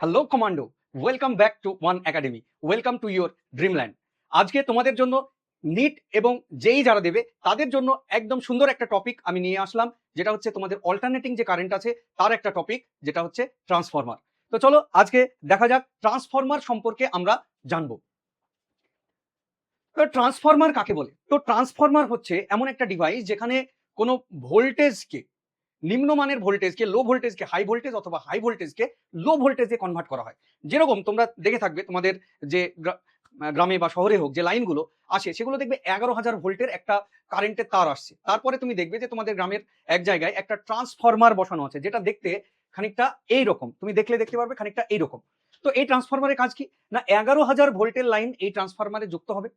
Hello commando, welcome back to one academy, welcome to your Dreamland. আজকে তোমাদের জন্য NEET এবং যেই যারা দেবে তাদের জন্য একদম সুন্দর একটা টপিক আমি নিয়ে আসলাম, যেটা হচ্ছে তোমাদের অল্টারনেটিং যে কারেন্ট আছে তার একটা টপিক, যেটা হচ্ছে ট্রান্সফরমার। তো চলো আজকে দেখা যাক ট্রান্সফরমার সম্পর্কে আমরা জানবো। তো ট্রান্সফরমার কাকে বলে? তো ট্রান্সফরমার হচ্ছে এমন একটা ডিভাইস যেখানে কোনো ভোল্টেজকে, নিম্নমানের ভোল্টেজকে, লো ভোল্টেজকে হাই ভোল্টেজ অথবা হাই ভোল্টেজকে লো ভোল্টেজে কনভার্ট করা হয়। যেরকম তোমরা দেখে থাকবে তোমাদের যে গ্রামে বা শহরে হোক যে লাইনগুলো আসে, সেগুলো দেখবে 11,000 ভোল্টের একটা কারেন্টের তার আসছে। তারপরে তুমি দেখবে যে তোমাদের গ্রামের এক জায়গায় একটা ট্রান্সফরমার বসানো আছে, যেটা দেখতে খানিকটা এইরকম, তুমি দেখতে পারবে খানিকটা এইরকম। তো এই ট্রান্সফরমারের কাজ কি না, 11,000 ভোল্টের লাইন এই ট্রান্সফরমারে যুক্ত হবে,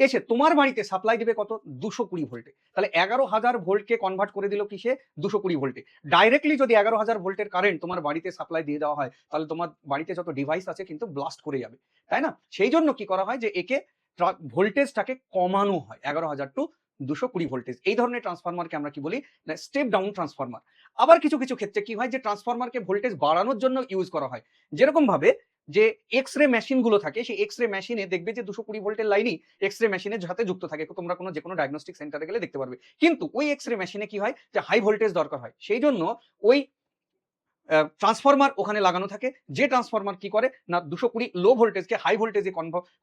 এসে তোমার বাড়িতে সাপ্লাই দিবে কত, 220 ভোল্টে। তাহলে 11,000 ভোল্টকে কনভার্ট করে দিল কিসে, 220 ভোল্টে। ডাইরেক্টলি যদি 11,000 ভোল্টের কারেন্ট তোমার বাড়িতে সাপ্লাই দিয়ে দেওয়া হয়, তাহলে তোমার বাড়িতে যত ডিভাইস আছে কিন্তু ব্লাস্ট করে যাবে, তাই না? সেই জন্য কি করা হয় যে একে ভোল্টেজটাকে কমানো হয় 11,000 টু 220 ভোল্টেজ। এই ধরনের ট্রান্সফরমারকে আমরা কি বলি না, স্টেপ ডাউন ট্রান্সফরমার। আবার কিছু কিছু ক্ষেত্রে কি হয় যে ট্রান্সফরমারকে ভোল্টেজ বাড়ানোর জন্য ইউজ করা হয়। যেরকম ভাবে যে এক্স রে মেশিন গুলো থাকে, সেই এক্স রে মেশিনে দেখবে যে 220 ভোল্টের লাইনই এক্স রে মেশিনের সাথে যুক্ত থাকে। তোমরা কোনো যে কোনো ডায়াগনস্টিক সেন্টারে গেলে দেখতে পারবে। কিন্তু ওই এক্স রে মেশিনে কি হয় যে হাই ভোল্টেজ দরকার হয়, সেই জন্য ওই ট্রান্সফরমার ওখানে লাগানো থাকে, যে ট্রান্সফরমার কি করে না 220 লো ভোল্টেজকে হাই ভোল্টেজে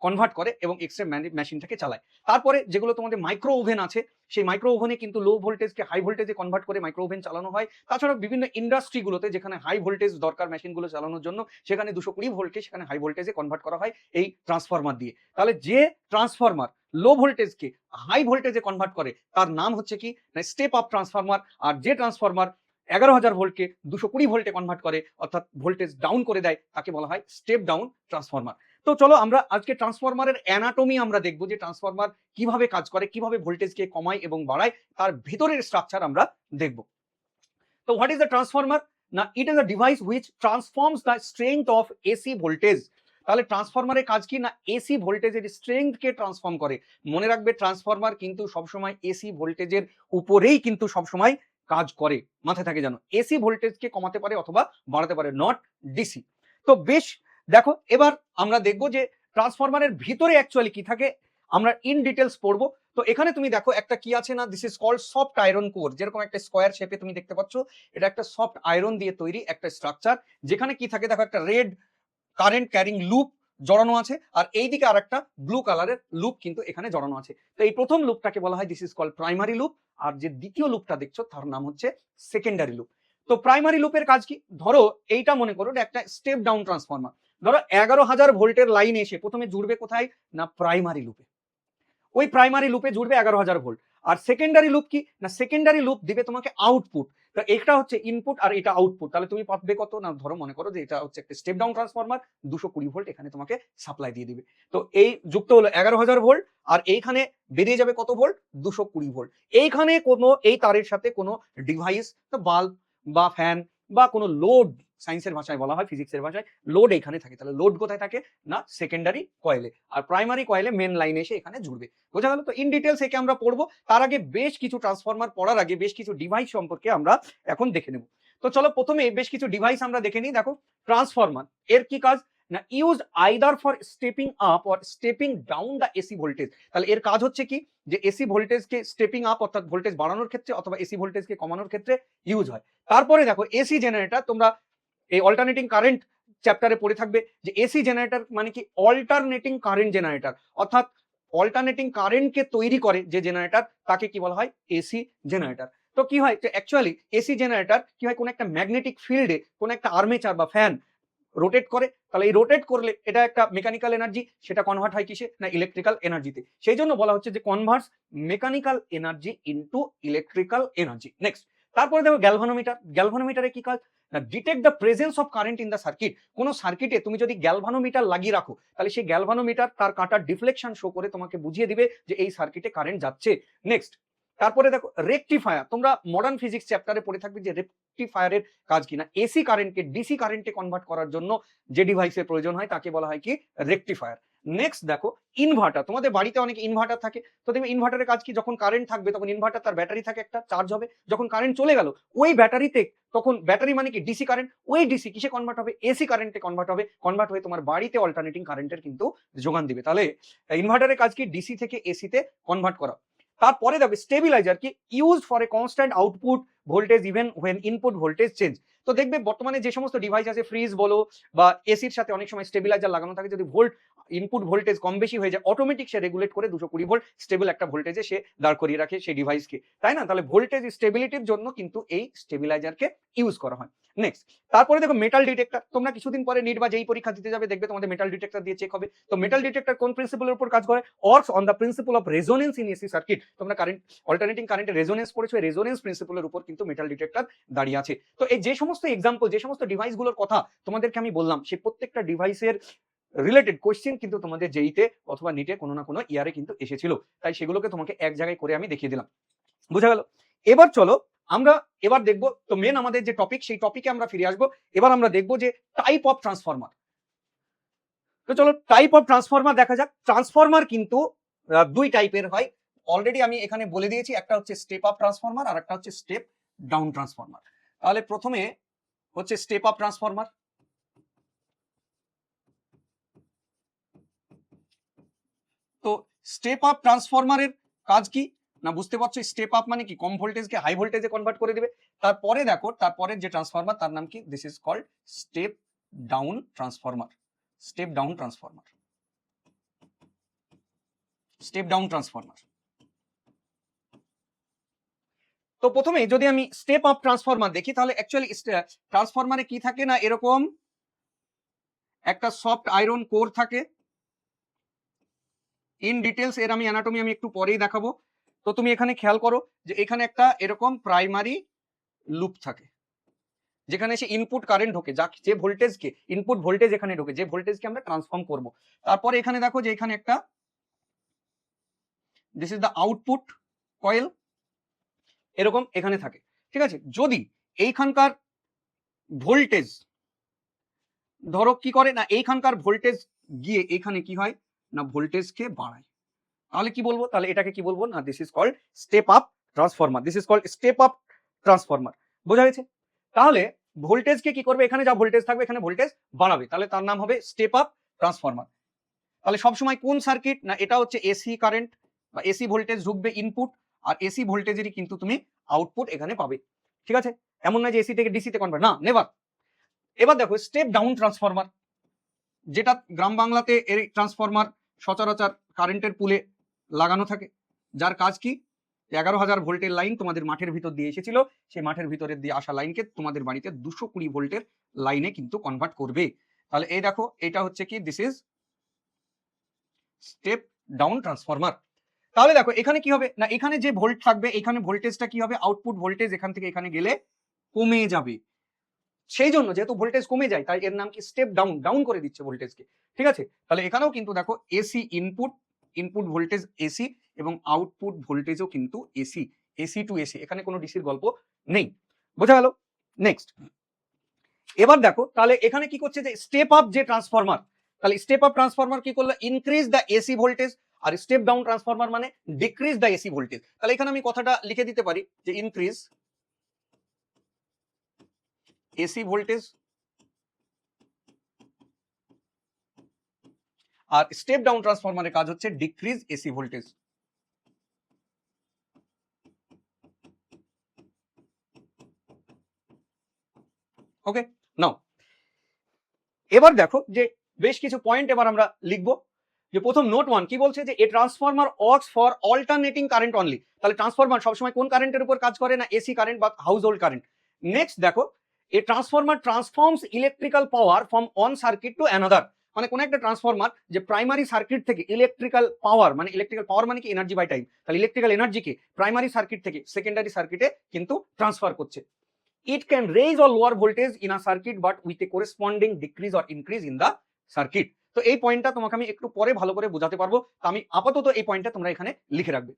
কনভার্ট করে এবং এক্সরে মেশিনটাকে চালায়। তারপরে যেগুলো তোমাদের মাইক্রো ওভেন আছে, সেই মাইক্রো ওভেনে কিন্তু লো ভোল্টেজকে হাই ভোল্টেজে কনভার্ট করে মাইক্রো ওভেন চালানো হয়। তাছাড়া বিভিন্ন ইন্ডাস্ট্রিগুলোতে যেখানে হাই ভোল্টেজ দরকার মেশিনগুলো চালানোর জন্য, সেখানে 220 ভোল্টকে সেখানে হাই ভোল্টেজে কনভার্ট করা হয় এই ট্রান্সফরমার দিয়ে। তাহলে যে ট্রান্সফরমার লো ভোল্টেজকে হাই ভোল্টেজে কনভার্ট করে তার নাম হচ্ছে কি না স্টেপ আপ ট্রান্সফরমার। আর যে ট্রান্সফরমার 11,000 ভোল্টকে 220 ভোল্টে কনভার্ট করে, অর্থাৎ ভোল্টেজ ডাউন করে দেয়, তাকে বলা হয় স্টেপ ডাউন ট্রান্সফরমার। তো চলো আমরা আজকে ট্রান্সফরমারের অ্যানাটমি আমরা দেখবো, যে ট্রান্সফরমার কিভাবে কাজ করে, কিভাবে ভোল্টেজকে কমায় এবং বাড়ায়, তার ভিতরের স্ট্রাকচার আমরা দেখব। তো হোয়াট ইজ দ্য ট্রান্সফরমার? না, it is a device which transforms the strength of AC voltage. তাহলে ট্রান্সফরমারের কাজ কি না, এসি ভোল্টেজের স্ট্রেংথকে ট্রান্সফর্ম করে। মনে রাখবে ট্রান্সফরমার কিন্তু সবসময় এসি ভোল্টেজের উপরেই কিন্তু সবসময় কাজ করে, মাথায় থাকে যেন। এসি ভোল্টেজকে কমাতে পারে অথবা বাড়াতে পারে, নট ডিসি। তো বেশ, দেখো এবার আমরা দেখবো যে ট্রান্সফরমারের ভিতরে অ্যাকচুয়ালি কি থাকে, আমরা ইন ডিটেলস পড়বো। তো এখানে তুমি দেখো একটা কি আছে না, this is called soft iron core. যেরকম একটা স্কোয়ার শেপে তুমি দেখতে পাচ্ছ, এটা একটা সফট আয়রন দিয়ে তৈরি একটা স্ট্রাকচার, যেখানে কি থাকে দেখো, একটা রেড কারেন্ট ক্যারিং লুপ জড়ানো আছে, আর এইদিকে আর একটা ব্লু কালারের লুপ কিন্তু এখানে জড়ানো আছে। তো এই প্রথম লুপটাকে বলা হয় this is called primary loop, আর যে দ্বিতীয় লুপটা দেখছো তার নাম হচ্ছে সেকেন্ডারি লুপ। তো প্রাইমারি লুপের কাজ কি, ধরো এইটা মনে করো একটা স্টেপ ডাউন ট্রান্সফরমার। ধরো 11,000 ভোল্টের লাইন এসে প্রথমে জুড়বে কোথায় না, প্রাইমারি লুপে। ওই প্রাইমারি লুপে জুড়বে 11,000 ভোল্ট। আর সেকেন্ডারি লুপ কি না, সেকেন্ডারি লুপ দিবে তোমাকে আউটপুট। তো এটা হচ্ছে ইনপুট আর এটা আউটপুট। তাহলে তুমি পাবে কত না, ধরো মনে করো যে এটা হচ্ছে একটা স্টেপ ডাউন ট্রান্সফরমার, 220 ভোল্ট এখানে তোমাকে সাপ্লাই দিয়ে দিবে। তো এই যুক্ত হলো 11,000 ভোল্ট, আর এইখানে বেরিয়ে যাবে কত ভোল্ট, 220 ভোল্ট। এইখানে কোনো এই তারের সাথে কোনো ডিভাইস, বাল্ব বা ফ্যান বা কোনো লোড, সায়েন্সের ভাষায় বলা হয়, ফিজিক্সের ভাষায় লোড এখানে থাকে। তাহলে লোড কোথায় থাকে না, সেকেন্ডারি কয়েলে। আর প্রাইমারি কয়েলে মেন লাইনে এসে এখানে জুড়বে। বোঝা গেল? তো ইন ডিটেলস একে আমরা পড়বো। তার আগে বেশ কিছু ট্রান্সফরমার পড়ার আগে বেশ কিছু ডিভাইস সম্পর্কে আমরা এখন দেখে নেব। তো চলো প্রথমে বেশ কিছু ডিভাইস আমরা দেখে নিই। দেখো ট্রান্সফরমার এর কি কাজ না, use either for stepping up or stepping down the AC voltage. তাহলে এর কাজ হচ্ছে কি, যে এসি ভোল্টেজকে স্টেপিং আপ অর্থাৎ ভোল্টেজ বাড়ানোর ক্ষেত্রে অথবা এসি ভোল্টেজকে কমানোর ক্ষেত্রে ইউজ হয়। তারপরে দেখো এসি জেনারেটর, তোমরা এই অল্টারনেটিং কারেন্ট চ্যাপ্টারে পড়ে থাকবে যে এসি জেনারেটর মানে কি, অল্টারনেটিং কারেন্ট জেনারেটর, অর্থাৎ অল্টারনেটিং কারেন্টকে তৈরি করে যে জেনারেটর, তাকে কি বলা হয়, এসি জেনারেটর। তো কি হয় অ্যাকচুয়ালি এসি জেনারেটর কি হয়, কোন একটা ম্যাগনেটিক ফিল্ডে কোন একটা আর্মেচার বা ফ্যান রোটেট করে। তাহলে এই রোটেট করলে এটা একটা মেকানিক্যাল এনার্জি, সেটা কনভার্ট হয় কিসে না, ইলেকট্রিক্যাল এনার্জিতে। সেই জন্য বলা হচ্ছে যে converts mechanical energy into electrical energy. Next, তারপরে দেখো গ্যালভানোমিটার। গ্যালভানোমিটারে কি কাজ না, detect the presence of current in the circuit. কোন সার্কিটে তুমি যদি গ্যালভানোমিটার লাগিয়ে রাখো, তাহলে সেই গ্যালভানোমিটার তার কাঁটার ডিফ্লেকশন শো করে তোমাকে বুঝিয়ে দিবে যে এই সার্কিটে কারেন্ট যাচ্ছে। নেক্সট, তারপরে দেখো রেকটিফায়ার। তোমরা মডার্ন ফিজিক্স চ্যাপ্টারে পড়ে থাকবে যে রেকটিফায়ারের কাজ কি না, এসি কারেন্টকে ডিসি কারেন্টে কনভার্ট করার জন্য যে ডিভাইসের প্রয়োজন হয় তাকে বলা হয় কি, রেকটিফায়ার। নেক্সট দেখো ইনভার্টার, তোমাদের বাড়িতে অনেক ইনভার্টার থাকে, তো দেখবে ইনভার্টারের কাজ কি, যখন কারেন্ট থাকবে তখন ইনভার্টার তার ব্যাটারি থাকে একটা, চার্জ হবে, যখন কারেন্ট চলে গেল ওই ব্যাটারিতে, তখন ব্যাটারি মানে কি ডিসি কারেন্ট, ওই ডিসি কিসে কনভার্ট হবে, এসি কারেন্টে কনভার্ট হবে, কনভার্ট হয়ে তোমার বাড়িতে অল্টারনেটিং কারেন্টের কিন্তু যোগান দিবে। তাহলে ইনভার্টারের কাজ কি, ডিসি থেকে এসিতে কনভার্ট করা। তারপরে দেখবে স্টেবিলাইজার কি, use for a constant output voltage even when input voltage change. তো দেখবে বর্তমানে যে সমস্ত ডিভাইস আছে, ফ্রিজ বলো বা এসির সাথে অনেক সময় স্টেবিলাইজার লাগানো থাকে, যদি ইনপুট ভোল্টেজ কম বেশি হয়ে যায় অটোমেটিক সে রেগুলেট করে 220 ভোল্ট স্টেবল একটা ভোল্টেজে সে দাঁড় করিয়ে রাখে সেই ডিভাইসকে, তাই না? তাহলে ভোল্টেজ স্টেবিলিটির জন্য কিন্তু এই স্টেবিলাইজারকে ইউজ করা হয়। নেক্সট, তারপরে দেখো মেটাল ডিটেক্টর, তোমরা কিছুদিন পরে নিট বা যেই পরীক্ষা দিতে যাবে দেখবে তোমাদের মেটাল ডিটেক্টর দিয়ে চেক হবে। তো মেটাল ডিটেক্টর কোন প্রিন্সিপলের উপর কাজ করে, works on the principle of resonance in AC circuit. তোমরা কারেন্ট অল্টারনেটিং কারেন্টের রেজোনেন্স পড়েছো, এই রেজোনেন্স প্রিন্সিপলের উপর কিন্তু মেটাল ডিটেক্টর দাঁড়িয়ে আছে। তো এই যে সমস্ত এক্সাম্পল, যে সমস্ত ডিভাইসগুলোর কথা তোমাদেরকে আমি বললাম, সেই প্রত্যেকটা ডিভাইসের রিলেটেড কোয়েশ্চেন কিন্তু তোমাদের জেইতে অথবা নিটে কোনো না কোনো ইয়ারে কিন্তু এসেছিল, তাই সেগুলোকে তোমাকে এক জায়গায় করে আমি দেখিয়ে দিলাম। বোঝা গেল? এবার চলো আমরা এবার দেখবো, তো মেন আমাদের যে টপিক, সেই টপিকে আমরা ফিরে আসবো। এবার আমরা দেখবো যে টাইপ অফ ট্রান্সফরমার। তো চলো টাইপ অফ ট্রান্সফরমার দেখা যাক। ট্রান্সফরমার কিন্তু দুই টাইপের হয়, অলরেডি আমি এখানে বলে দিয়েছি, একটা হচ্ছে স্টেপ আপ ট্রান্সফরমার আর একটা হচ্ছে স্টেপ ডাউন ট্রান্সফরমার। তাহলে প্রথমে হচ্ছে স্টেপ আপ ট্রান্সফরমার। তো স্টেপ আপ ট্রান্সফরমারের কাজ কি না, বুঝতে পারছো? স্টেপ আপ মানে কি, কম ভোল্টেজকে হাই ভোল্টেজে কনভার্ট করে দিবে। তারপরে দেখো তারপরে যে ট্রান্সফরমার তার নাম কি, this is called step down transformer. Step down transformer, step down transformer. তো প্রথমে যদি আমি স্টেপ আপ ট্রান্সফরমার দেখি, তাহলে অ্যাকচুয়ালি ট্রান্সফরমারে কি থাকে না, এরকম একটা সফট আয়রন কোর থাকে। ইন ডিটেলস এর আমি অ্যানাটমি আমি একটু পরেই দেখাবো। তো তুমি এখানে খেয়াল করো যে এখানে একটা এরকম প্রাইমারি লুপ থাকে, যেখানে সে ইনপুট কারেন্ট ঢোকে, যে ভোল্টেজকে ইনপুট ভোল্টেজ এখানে ঢোকে, যে ভোল্টেজকে আমরা ট্রান্সফর্ম করব। তারপরে এখানে দেখো যে এখানে একটা, this is the output coil, এরকম এখানে থাকে। ঠিক আছে, যদি এইখানকার ভোল্টেজ ধরো কি করে না, এইখানকার ভোল্টেজ গিয়ে এখানে কি হয় না, ভোল্টেজকে বাড়ায়, তাহলে কি বলবো, তাহলে এটাকে কি বলবো না, this is called step up transformer. This is called step up transformer. বোঝা গেছে? তাহলে ভোল্টেজকে কি করবে, এখানে যা ভোল্টেজ থাকবে এখানে ভোল্টেজ বাড়াবে, তাহলে তার নাম হবে স্টেপ আপ ট্রান্সফরমার। তাহলে সবসময় কোন সার্কিট না, এটা হচ্ছে এসি কারেন্ট বা এসি ভোল্টেজ ঢুকবে ইনপুট, আর এসি ভোল্টেজেরই কিন্তু তুমি আউটপুট এখানে পাবে। ঠিক আছে, এমন না যে এসি থেকে ডিসিতে কনভার্ট, না, নেভার। এবার দেখো স্টেপ ডাউন ট্রান্সফরমার, যেটা গ্রাম বাংলাতে এর ট্রান্সফরমার সচরাচর কারেন্টের পুলে লাগানো থাকে, যার কাজ কি, 11,000 ভোল্টের লাইন তোমাদের মাঠের ভিতর দিয়ে এসেছিল, সেই মাঠের ভিতরের দিয়ে আসা লাইনকে তোমাদের বাড়িতে 220 ভোল্টের লাইনে কিন্তু কনভার্ট করবে। তাহলে এই দেখো এটা হচ্ছে কি, this is step down transformer. তাহলে দেখো এখানে কি হবে না, এখানে যে ভোল্ট থাকবে এখানে ভোল্টেজটা কি হবে, আউটপুট ভোল্টেজ এখান থেকে এখানে গেলে কমে যাবে। সেই জন্য যেহেতু ভোল্টেজ কমে যায় তাই এর নাম কি, স্টেপ ডাউন, ডাউন করে দিচ্ছে ভোল্টেজকে। ঠিক আছে, তাহলে এখানেও কিন্তু দেখো AC input, input voltage AC এবং আউটপুট ভোল্টেজও কিন্তু এসি, এসি টু এসি, এখানে কোনো ডিসির গল্প নেই। বোঝা গেল? নেক্সট, এবার দেখো তাহলে এখানে কি করছে, যে স্টেপ আপ যে ট্রান্সফরমার, তাহলে স্টেপ আপ ট্রান্সফরমার কি করলো, ইনক্রিজ দ্য এসি ভোল্টেজ, আর স্টেপ ডাউন ট্রান্সফরমার মানে ডিক্রিজ দ্য এসি ভোল্টেজ। তাহলে এখানে আমি কথাটা লিখে দিতে পারি যে ইনক্রিজ এসি ভোল্টেজ, আর স্টেপ ডাউন ট্রান্সফরমারের কাজ হচ্ছে decrease AC voltage. Okay, now এবার দেখো যে বেশ কিছু পয়েন্ট এবার আমরা লিখবো। যে প্রথম নোট 1 কি বলছে, যে a transformer works for alternating current only. তাহলে ট্রান্সফরমার সবসময় কোন কারেন্টের উপর কাজ করে না, এসি কারেন্ট বা হাউস হোল্ড কারেন্ট। নেক্সট দেখো, a transformer transforms electrical power from one circuit to another. মানে কোন একটা ট্রান্সফরমার যে প্রাইমারি সার্কিট থেকে ইলেকট্রিক্যাল পাওয়ার, মানে ইলেকট্রিক্যাল পাওয়ার মানে কি, এনার্জি বাই টাইম, তাহলে ইলেকট্রিক্যাল এনার্জিকে প্রাইমারি সার্কিট থেকে সেকেন্ডারি সার্কিটে কিন্তু ট্রান্সফার করছে। It can raise or lower voltage in a circuit but with a corresponding decrease or increase in the circuit. তো এই পয়েন্টটা তোমাকে আমি একটু পরে ভালো করে বোঝাতে পারবো, আমি আপাতত এই পয়েন্টটা তোমরা এখানে লিখে রাখবে।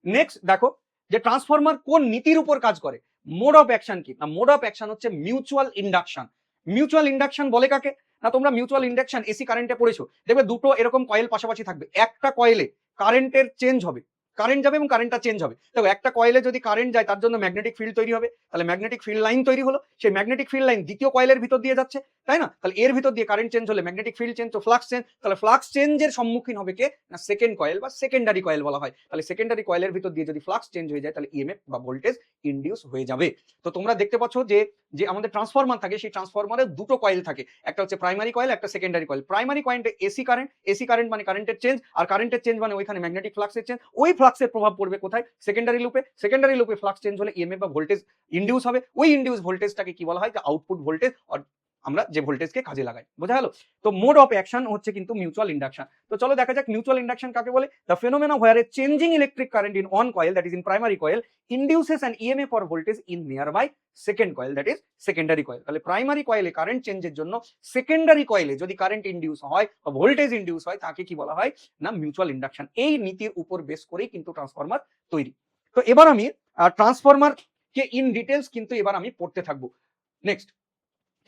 নেক্সট দেখো যে ট্রান্সফরমার কোন নীতির উপর কাজ করে, মোড অফ অ্যাকশন কি না, মোড অফ অ্যাকশন হচ্ছে মিউচুয়াল ইন্ডাকশন। মিউচুয়াল ইন্ডাকশন বলে কাকে না তোমরা মিউচুয়াল ইন্ডাকশন এসি কারেন্টে পড়েছো, দেখবে দুটো এরকম কয়েল পাশাপাশি থাকবে, একটা কয়েলে কারেন্টের চেঞ্জ হবে, কারেন্ট যাবে এবং কারেন্টটা চেঞ্জ হবে। দেখো একটা কয়েলে যদি কারেন্ট যায় তার জন্য ম্যাগনেটিক ফিল্ড তৈরি হবে, তাহলে ম্যাগনেটিক ফিল্ড লাইন তৈরি হলো, সেই ম্যাগনেটিক ফিল্ড লাইন দ্বিতীয় কয়েলের ভিতর দিয়ে যাচ্ছে, তাই না? তাহলে এর ভিতর দিয়ে কারেন্ট চেঞ্জ হলে ম্যাগনেটিক ফিল্ড চেঞ্জ, তো ফ্লাক্স চেঞ্জ, তাহলে ফ্লাক্স চেঞ্জের সম্মুখীন হবে কে না সেকেন্ড কয়েল বা সেকেন্ডারি কয়েল বলা হয়। তাহলে সেকেন্ডারি কয়েলের ভিতর দিয়ে যদি ফ্লাক্স চেঞ্জ হয়ে যায় তাহলে ইএমএফ বা ভোল্টেজ ইনডিউস হয়ে যাবে। তো তোমরা দেখতে পাচ্ছ যে যে আমাদের ট্রান্সফরমার থাকে সেই ট্রান্সফরমারে দুটো কয়েল থাকে, একটা হচ্ছে প্রাইমারি কয়েল, একটা সেকেন্ডারি কয়েল। প্রাইমারি কয়েলে এসি কারেন্ট মানে কারেন্টের চেঞ্জ, আর কারেন্টের চেঞ্জ মানে ওইখানে ম্যাগনেটিক ফ্লাক্সের চেঞ্জ, ওই ফ্লাক্সের প্রভাব পড়বে কোথায় সেকেন্ডারি লুপে, সেকেন্ডারি লুপে ফ্লাক্স চেঞ্জ হলে ইএমএফ বা ভোল্টেজ ইনডিউস হবে, ওই ইনডিউস ভোল্টেজটাকে কি বলা হয় যে আউটপুট ভোল্টেজ, আর আমরা যে ভোল্টেজকে কাজে লাগাই, বোঝা গেল? তো মোড অফ অ্যাকশন হচ্ছে কিন্তু মিউচুয়াল ইন্ডাকশন। তো চলো দেখা যাক মিউচুয়াল ইন্ডাকশন কাকে বলে। The phenomena where A changing electric current in one coil that is in primary coil ইনডিউসেস an EMF or voltage in nearby second coil that is secondary coil. তাহলে primary কয়েলে current চেঞ্জের জন্য secondary কয়েলে যদি current induce হয় বা voltage induce হয় তাকে কি বলা হয় না মিউচুয়াল ইন্ডাকশন। এই নীতির উপর বেস করেই কিন্তু ট্রান্সফরমার তৈরি। তো এবার আমি ট্রান্সফরমার কে ইন ডিটেলস কিন্তু এবার আমি পড়তে থাকবো। নেক্সট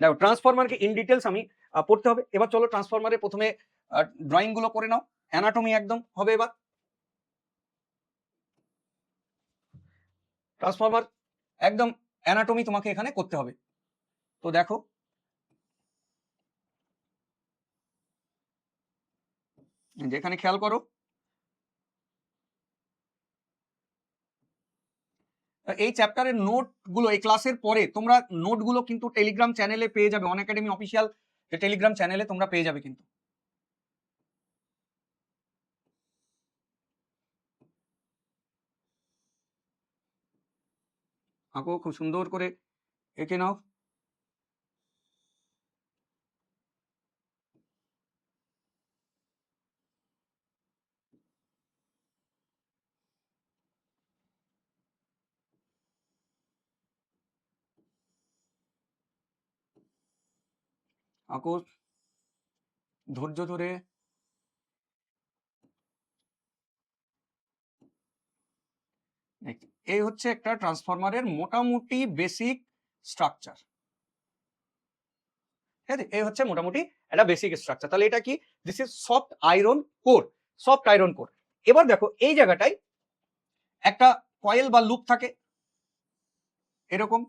দেখো ট্রান্সফরমারকে ইন ডিটেলস আমি পড়তে হবে। এবার চলো ট্রান্সফরমারের প্রথমে ড্রয়িং গুলো করে নাও, অ্যানাটমি একদম হবে। এবার ট্রান্সফরমার একদম অ্যানাটমি তোমাকে এখানে করতে হবে। তো দেখো যেখানে খেয়াল করো এই চ্যাপ্টারের নোট গুলো এই ক্লাসের পরে তোমরা নোটগুলো কিন্তু টেলিগ্রাম চ্যানেলে পেয়ে যাবে, অন একাডেমি অফিসিয়াল যে টেলিগ্রাম চ্যানেলে তোমরা পেয়ে যাবে কিন্তু। আঁকো খুব সুন্দর করে এঁকে নাও। আঁকো ধৈর্য ধরে। এই হচ্ছে একটা ট্রান্সফরমারের মোটামুটি বেসিক স্ট্রাকচার, ঠিক আছে? এই হচ্ছে মোটামুটি একটা বেসিক স্ট্রাকচার। তাহলে এটা কি? This is soft iron core, soft iron core. এবার দেখো এই জায়গাটায় একটা কয়েল বা লুপ থাকে এরকম,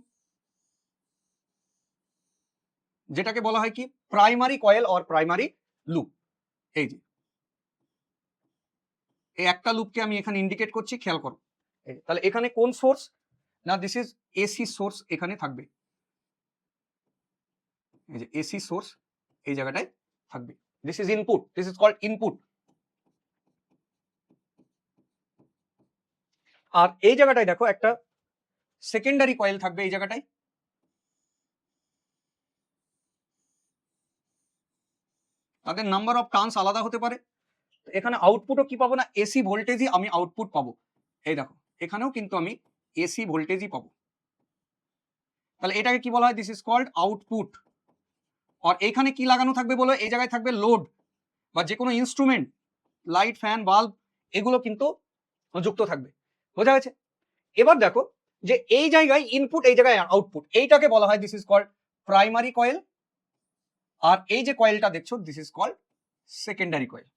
যেটাকে বলা হয় কি primary coil or primary loop. এই যে এই একটা লুপকে আমি এখানে ইন্ডিকেট করছি, খেয়াল করো। তাহলে এখানে কোন সোর্স না দিস ইজ এসি সোর্স এখানে থাকবে, এই যে এসি সোর্স এই জায়গাটায় থাকবে। This is input, this is called input. আর এই জায়গাটায় দেখো একটা সেকেন্ডারি কয়েল থাকবে এই জায়গাটায়, তাদের নাম্বার অফ টার্নস আলাদা হতে পারে। এখানে আউটপুটও কি পাবো না এসি ভোল্টেজই আমি আউটপুট পাবো। এই দেখো এখানেও কিন্তু আমি এসি ভোল্টেজই পাবো। তাহলে এটাকে কি বলা হয়? This is called output. আর এখানে কি লাগানো থাকবে বলো? এই জায়গায় থাকবে লোড বা যে কোনো ইনস্ট্রুমেন্ট, লাইট, ফ্যান, বাল্ব, এগুলো কিন্তু যুক্ত থাকবে, বোঝা গেছে? এবার দেখো যে এই জায়গায় ইনপুট, এই জায়গায় আউটপুট, এইটাকে বলা হয় this is called primary coil. আর এই যে কয়েলটা দেখছো this is called secondary coil.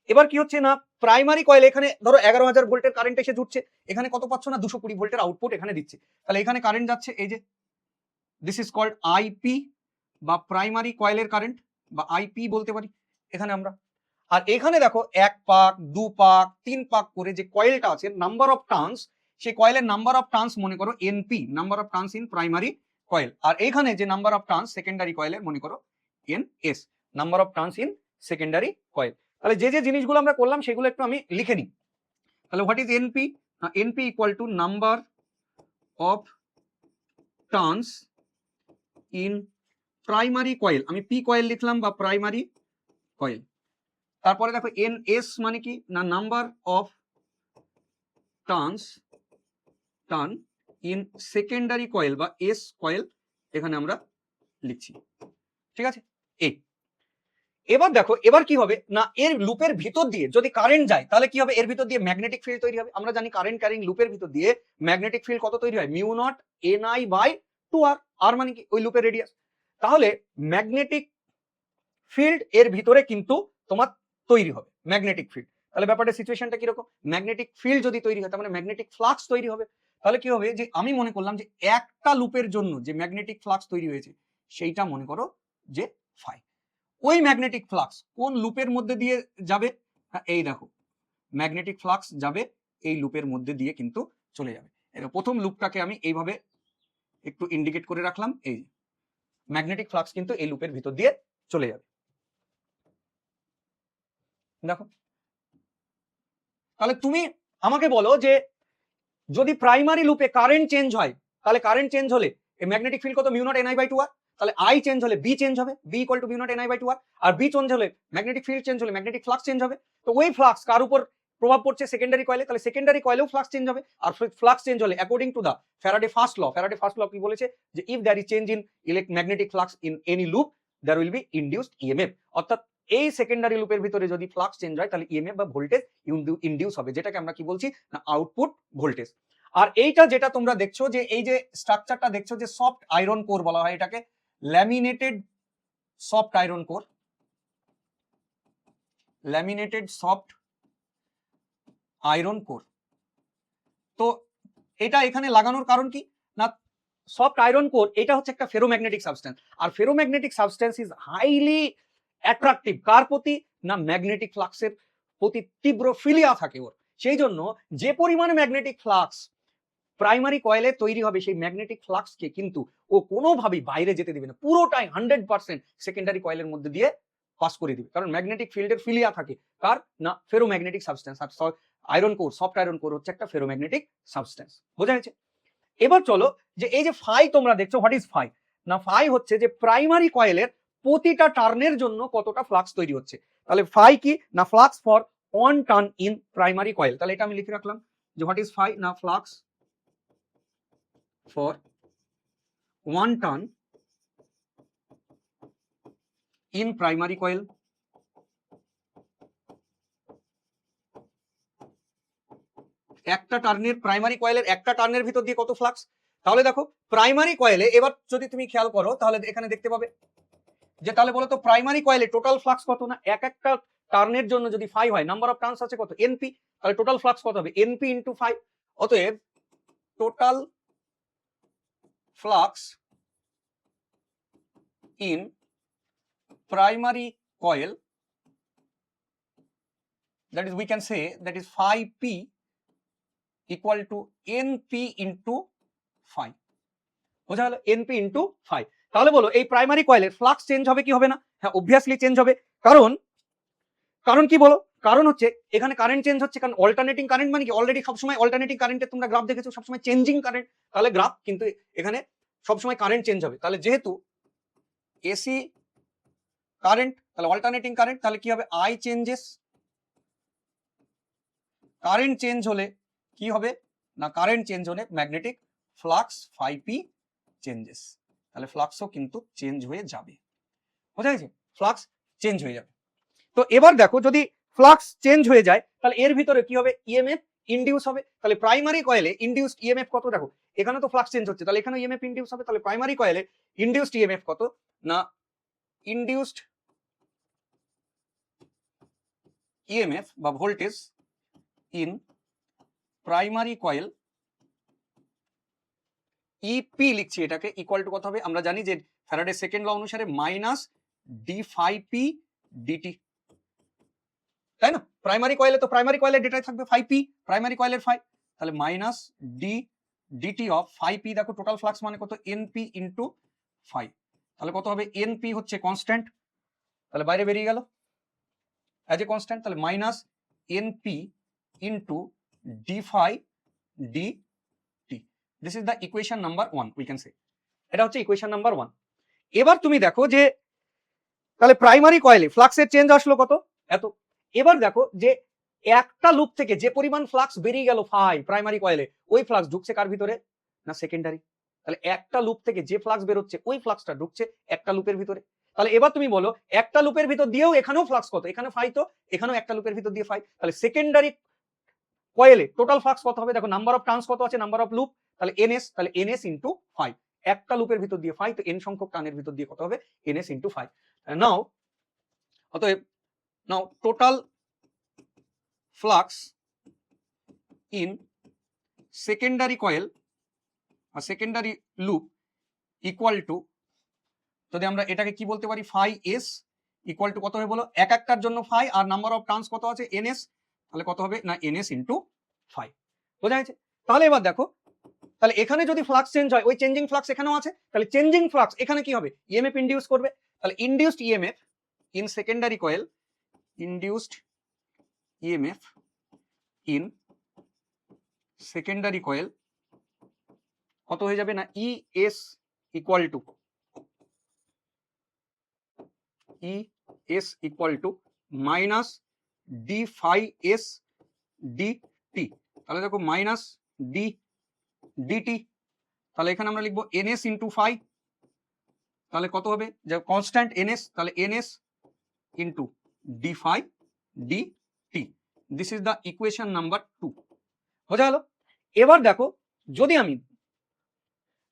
এবার কি হচ্ছে না প্রাইমারি কয়েল এখানে ধরো 11,000 ভোল্টের কারেন্ট এসে জুটছে, এখানে কত পাচ্ছ না 220 ভোল্টের আউটপুট এখানে দিচ্ছে। তাহলে এখানে কারেন্ট যাচ্ছে, এই যে দিস ইজ কল্ড আইপি বা প্রাইমারি কয়েলের কারেন্ট বা আইপি বলতে পারি এখানে আমরা। আর এখানে দেখো 1 পাক 2 পাক 3 পাক করে যে কয়েলটা আছে নাম্বার অফ টার্নস, সেই কয়েলের নাম্বার অফ টার্নস মনে করো NP, number of turns in primary coil. আর এখানে যে নাম্বার অফ টার্নস সেকেন্ডারি কয়েলের মনে করো NS, number of turns in secondary coil. তাহলে যে যে জিনিসগুলো আমরা করলাম সেগুলো একটু আমি লিখে নিই। তাহলে what is NP? NP equal to number of turns in primary coil, আমি পি কয়েল লিখলাম বা প্রাইমারি কয়েল। তারপরে দেখো এনএস মানে কি না number of turn in secondary coil বা এস কয়েল এখানে আমরা লিখছি, ঠিক আছে? এই এবার দেখো এবার কি হবে না এর লুপের ভিতর দিয়ে যদি কারেন্ট যায় তাহলে কি হবে? এর ভিতর দিয়ে ম্যাগনেটিক ফিল্ড তৈরি হবে। আমরা জানি কারেন্ট ক্যারিং লুপের ভিতর দিয়ে ম্যাগনেটিক ফিল্ড কত তৈরি হয়? মিউ নট এনআই বাই 2 আর, আর মানে কি ওই লুপের রেডিয়াস। তাহলে ম্যাগনেটিক ফিল্ড এর ভিতরে কিন্তু তোমার তৈরি হবে, ম্যাগনেটিক ফিল্ড। তাহলে ব্যাপারটা সিচুয়েশনটা কিরকম, ম্যাগনেটিক ফিল্ড যদি তৈরি হয় তার মানে ম্যাগনেটিক ফ্লাক্স তৈরি হবে। তাহলে কি হবে, যে আমি মনে করলাম যে একটা লুপের জন্য যে ম্যাগনেটিক ফ্লাক্স তৈরি হয়েছে সেইটা মনে করো যে ফাই। ওই ম্যাগনেটিক ফ্লাক্স কোন লুপের মধ্যে দিয়ে যাবে, এই দেখো ম্যাগনেটিক ফ্লাক্স যাবে এই লুপের মধ্যে দিয়ে কিন্তু চলে যাবে। প্রথম লুপটাকে আমি এইভাবে একটু ইন্ডিকেট করে রাখলাম, এই ম্যাগনেটিক ফ্লাক্স কিন্তু এই লুপের ভিতর দিয়ে চলে যাবে। দেখো তাহলে তুমি আমাকে বলো যে যদি প্রাইমারি লুপে কারেন্ট চেঞ্জ হয়, তাহলে কারেন্ট চেঞ্জ হলে এই ম্যাগনেটিক ফিল্ড কত, mu naught NI by 2r। তাহলে আই চেঞ্জ হলে বি চেঞ্জ হবে, B equal to mu naught NI by 2r। আর বি চেঞ্জ হলে ম্যাগনেটিক ফিল্ড চেঞ্জ হলে ম্যাগনেটিক ফ্লাক্স চেঞ্জ হবে। তো ওই ফ্লাক্স কার উপর প্রভাব পড়ছে, সেকেন্ডারি কয়েলে, তাহলে সেকেন্ডারি কয়েলেও ফ্লাক্স চেঞ্জ হবে। আর ফ্লাক্স চেঞ্জ হলে according to the Faraday first law, Faraday first law কি বলেছে, যে if there is change in magnetic flux in any loop there will be induced EMF. অর্থাৎ এই সেকেন্ডারি লুপের ভিতরে যদি ফ্লাক্স চেঞ্জ হয় তাহলে ইএমএফ বা ভোল্টেজ ইনডিউস হবে, যেটাকে আমরা কি বলছি না আউটপুট ভোল্টেজ। আর এইটা যেটা তোমরা দেখছো, যে এই যে স্ট্রাকচারটা দেখছো, যে সফট আয়রন কোর বলা হয় এটাকে, laminated soft iron core, laminated soft iron core. তো এটা এখানে লাগানোর কারণ কি না, সফট আয়রন কোর এটা হচ্ছে একটা ফেরোম্যাগনেটিক সাবস্টেন্স। আর ferromagnetic substance is highly attractive কার প্রতি না, ম্যাগনেটিক ফ্লাক্সের প্রতি তীব্র ফিলিয়া থাকে ওর। সেই জন্য যে পরিমাণে ম্যাগনেটিক ফ্লাক্স প্রাইমারি কয়েলে তৈরি হবে, সেই ম্যাগনেটিক ফ্লাক্সকে কিন্তু ও কোনোভাবেই বাইরে যেতে দিবে না, পুরোটাই 100% সেকেন্ডারি কয়েলের মধ্যে দিয়ে পাস করে দিবে। কারণ ম্যাগনেটিক ফিল্ডের ফিলিয়া থাকে কার না, ফেরোম্যাগনেটিক সাবস্টেন্স। আর iron core, soft iron core হচ্ছে একটা ফেরোম্যাগনেটিক সাবস্টেন্স। বোঝা গেছে? এবার চলো, যে এই যে ফাই তোমরা দেখছো, হোয়াট ইজ ফাই না, ফাই হচ্ছে যে প্রাইমারি কয়েলের প্রতিটা টার্নের জন্য কতটা ফ্লাক্স তৈরি হচ্ছে। তাহলে ফাই কি না, flux for one turn in primary coil. তাহলে এটা আমি লিখে রাখলাম যে হোয়াট ইজ ফাই না, flux for one turn in primary coil। একটা টার্নের, প্রাইমারি কয়েলের একটা টার্নের ভিতর দিয়ে কত ফ্লাক্স। তাহলে দেখো প্রাইমারি কয়েলে এবার যদি তুমি খেয়াল করো তাহলে এখানে দেখতে পাবে যে, তাহলে বলো তো প্রাইমারি কয়েলে টোটাল ফ্লাক্স কত না, এক একটা টার্নের জন্য যদি ফাই হয়, নাম্বার অফ টার্নস আছে কত, এনপি। তাহলে টোটাল ফ্লাক্স কত হবে, এনপি ইনটু ফাই। অতএব total flux in primary coil, that is we can say that is phi p equal to np into phi। বোঝা গেল, np into phi। তাহলে বলো এই প্রাইমারি কয়েলের ফ্লাক্স চেঞ্জ হবে কি হবে না, হ্যাঁ অবভিয়াসলি চেঞ্জ হবে। কারণ কি বলো, কারণ হচ্ছে এখানে কারেন্ট চেঞ্জ হচ্ছে, কারণ অল্টারনেটিং কারেন্ট মানে কি, অলরেডি সবসময় অল্টারনেটিং কারেন্টের তোমরা গ্রাফ দেখেছো, সবসময় চেঞ্জিং কারেন্ট। তাহলে গ্রাফ কিন্তু এখানে সবসময় কারেন্ট চেঞ্জ হবে। তাহলে যেহেতু এসি কারেন্ট, তাহলে অল্টারনেটিং কারেন্ট, তাহলে কি হবে, আই চেঞ্জেস। কারেন্ট চেঞ্জ হলে কি হবে না, কারেন্ট চেঞ্জ হলে magnetic flux phi P changes. তাহলে ফ্লাক্সও কিন্তু চেঞ্জ হয়ে যাবে। বোঝা গেছে, ফ্লাক্স চেঞ্জ হয়ে যাবে। তো এবার দেখো যদি ফ্লাক্স চেঞ্জ হয়ে যায় তাহলে এর ভিতরে কি হবে, ইএমএফ ইনডিউস হবে। তাহলে প্রাইমারি কয়েলে ইনডিউসড ইএমএফ কত, দেখো এখানে তো ফ্লাক্স চেঞ্জ হচ্ছে, তাহলে এখানে ইএমএফ ইনডিউস হবে। তাহলে প্রাইমারি কয়েলে ইনডিউসড ইএমএফ কত না, ইনডিউসড ইএমএফ বা voltage in primary coil, EP লিখছি এটাকে, ইকুয়াল টু কত হবে, আমরা জানি যে ফ্যারাডে সেকেন্ড ল অনুসারে minus D phi P DT, তাই না? প্রাইমারি কয়েলে তো প্রাইমারি কয়েলের ডেটাই থাকবে ফাই পি, প্রাইমারি কয়েলের ফাই। তাহলে minus D DT of phi P, দেখো টোটাল ফ্লাক্স মানে কত, এনপি ইনটু ফাই। তাহলে কত হবে, এনপি হচ্ছে কনস্ট্যান্ট, তাহলে বাইরে বেরিয়ে গেল অ্যাজ এ কনস্ট্যান্ট। তাহলে minus NP into D phi D T. This is the equation number 1 we can say. এটা হচ্ছে ইকুয়েশন নাম্বার 1। এবার তুমি দেখো যে তাহলে প্রাইমারি কয়েলে ফ্লাক্সের চেঞ্জ আসলো কত, এত। এবার দেখো যে একটা লুপ থেকে যে পরিমাণ ফ্লাক্স বেরিয়ে গেল ফাই প্রাইমারি কয়েলে, ওই ফ্লাক্স ঢুকছে কার ভিতরে না, সেকেন্ডারি। তাহলে একটা লুপ থেকে যে ফ্লাক্স বেরোচ্ছে ওই ফ্লাক্সটা ঢুকছে একটা লুপের ভিতরে। তাহলে এবার তুমি বলো একটা লুপের ভিতর দিয়েও এখানেও ফ্লাক্স কত, এখানে ফাই, তো এখানেও একটা লুপের ভিতর দিয়ে ফাই। তাহলে সেকেন্ডারি কয়েলে টোটাল ফ্লাক্স কত হবে, দেখো নাম্বার অফ টার্নস কত আছে, নাম্বার অফ লুপ, তাহলে এনএস, তাহলে এনএস ইনটু ফাই। একটা লুপের ভিতর দিয়ে ফাই, তো এন সংখ্যক টার্নের ভিতর দিয়ে কত হবে, এনএস ইনটু ফাই। নাও অতএব now total flux in secondary coil বা সেকেন্ডারি লুপ ইকুয়াল টু, যদি আমরা এটাকে কি বলতে পারি, ফাই এস ইকুয়াল টু কত হবে বলো, এক একটার জন্য ফাই আর নাম্বার অফ টার্নস কত আছে এনএস, তাহলে কত হবে না এনএস ইন্টু ফাই। বোঝা গেছে? তাহলে এবার দেখো, তাহলে এখানে যদি ফ্লাক্স চেঞ্জ হয়, ওই চেঞ্জিং ফ্লাক্স এখানেও আছে, তাহলে চেঞ্জিং ফ্লাক্স এখানে কি হবে, ইএমএফ ইনডিউস করবে। তাহলে induced EMF in secondary coil, induced EMF in secondary coil কত হয়ে যাবে না E S equal to minus D phi S DT. তাহলে দেখো মাইনাস ডি ডিটি, তাহলে এখানে আমরা লিখবো এনএস ইন্টু ফাই, তাহলে কত হবে যে কনস্ট্যান্ট এনএস, তাহলে NS into D phi DT. This is the equation number 2। বোঝা গেল? এবার দেখো, যদি আমি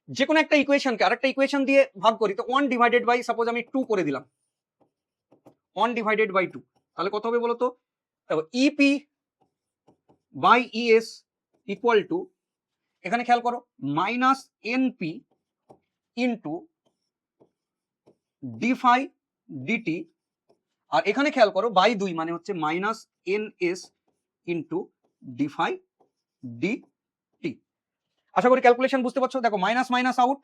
যে কোনো একটা ইকুয়েশনকে আরেকটা ইকুয়েশন দিয়ে ভাগ করি, তো 1 ডিভাইডেড বাই সাপোজ আমি 2 করে দিলাম, 1 ডিভাইডেড বাই 2, তাহলে কত হবে বলো তো, EP by ES equal to, এখানে খেয়াল করো, minus NP into D phi DT, আর এখানে খেয়াল করো বাই 2 মানে হচ্ছে minus NS into D phi DT. আশা করি ক্যালকুলেশন বুঝতে পারছো। দেখো minus minus out,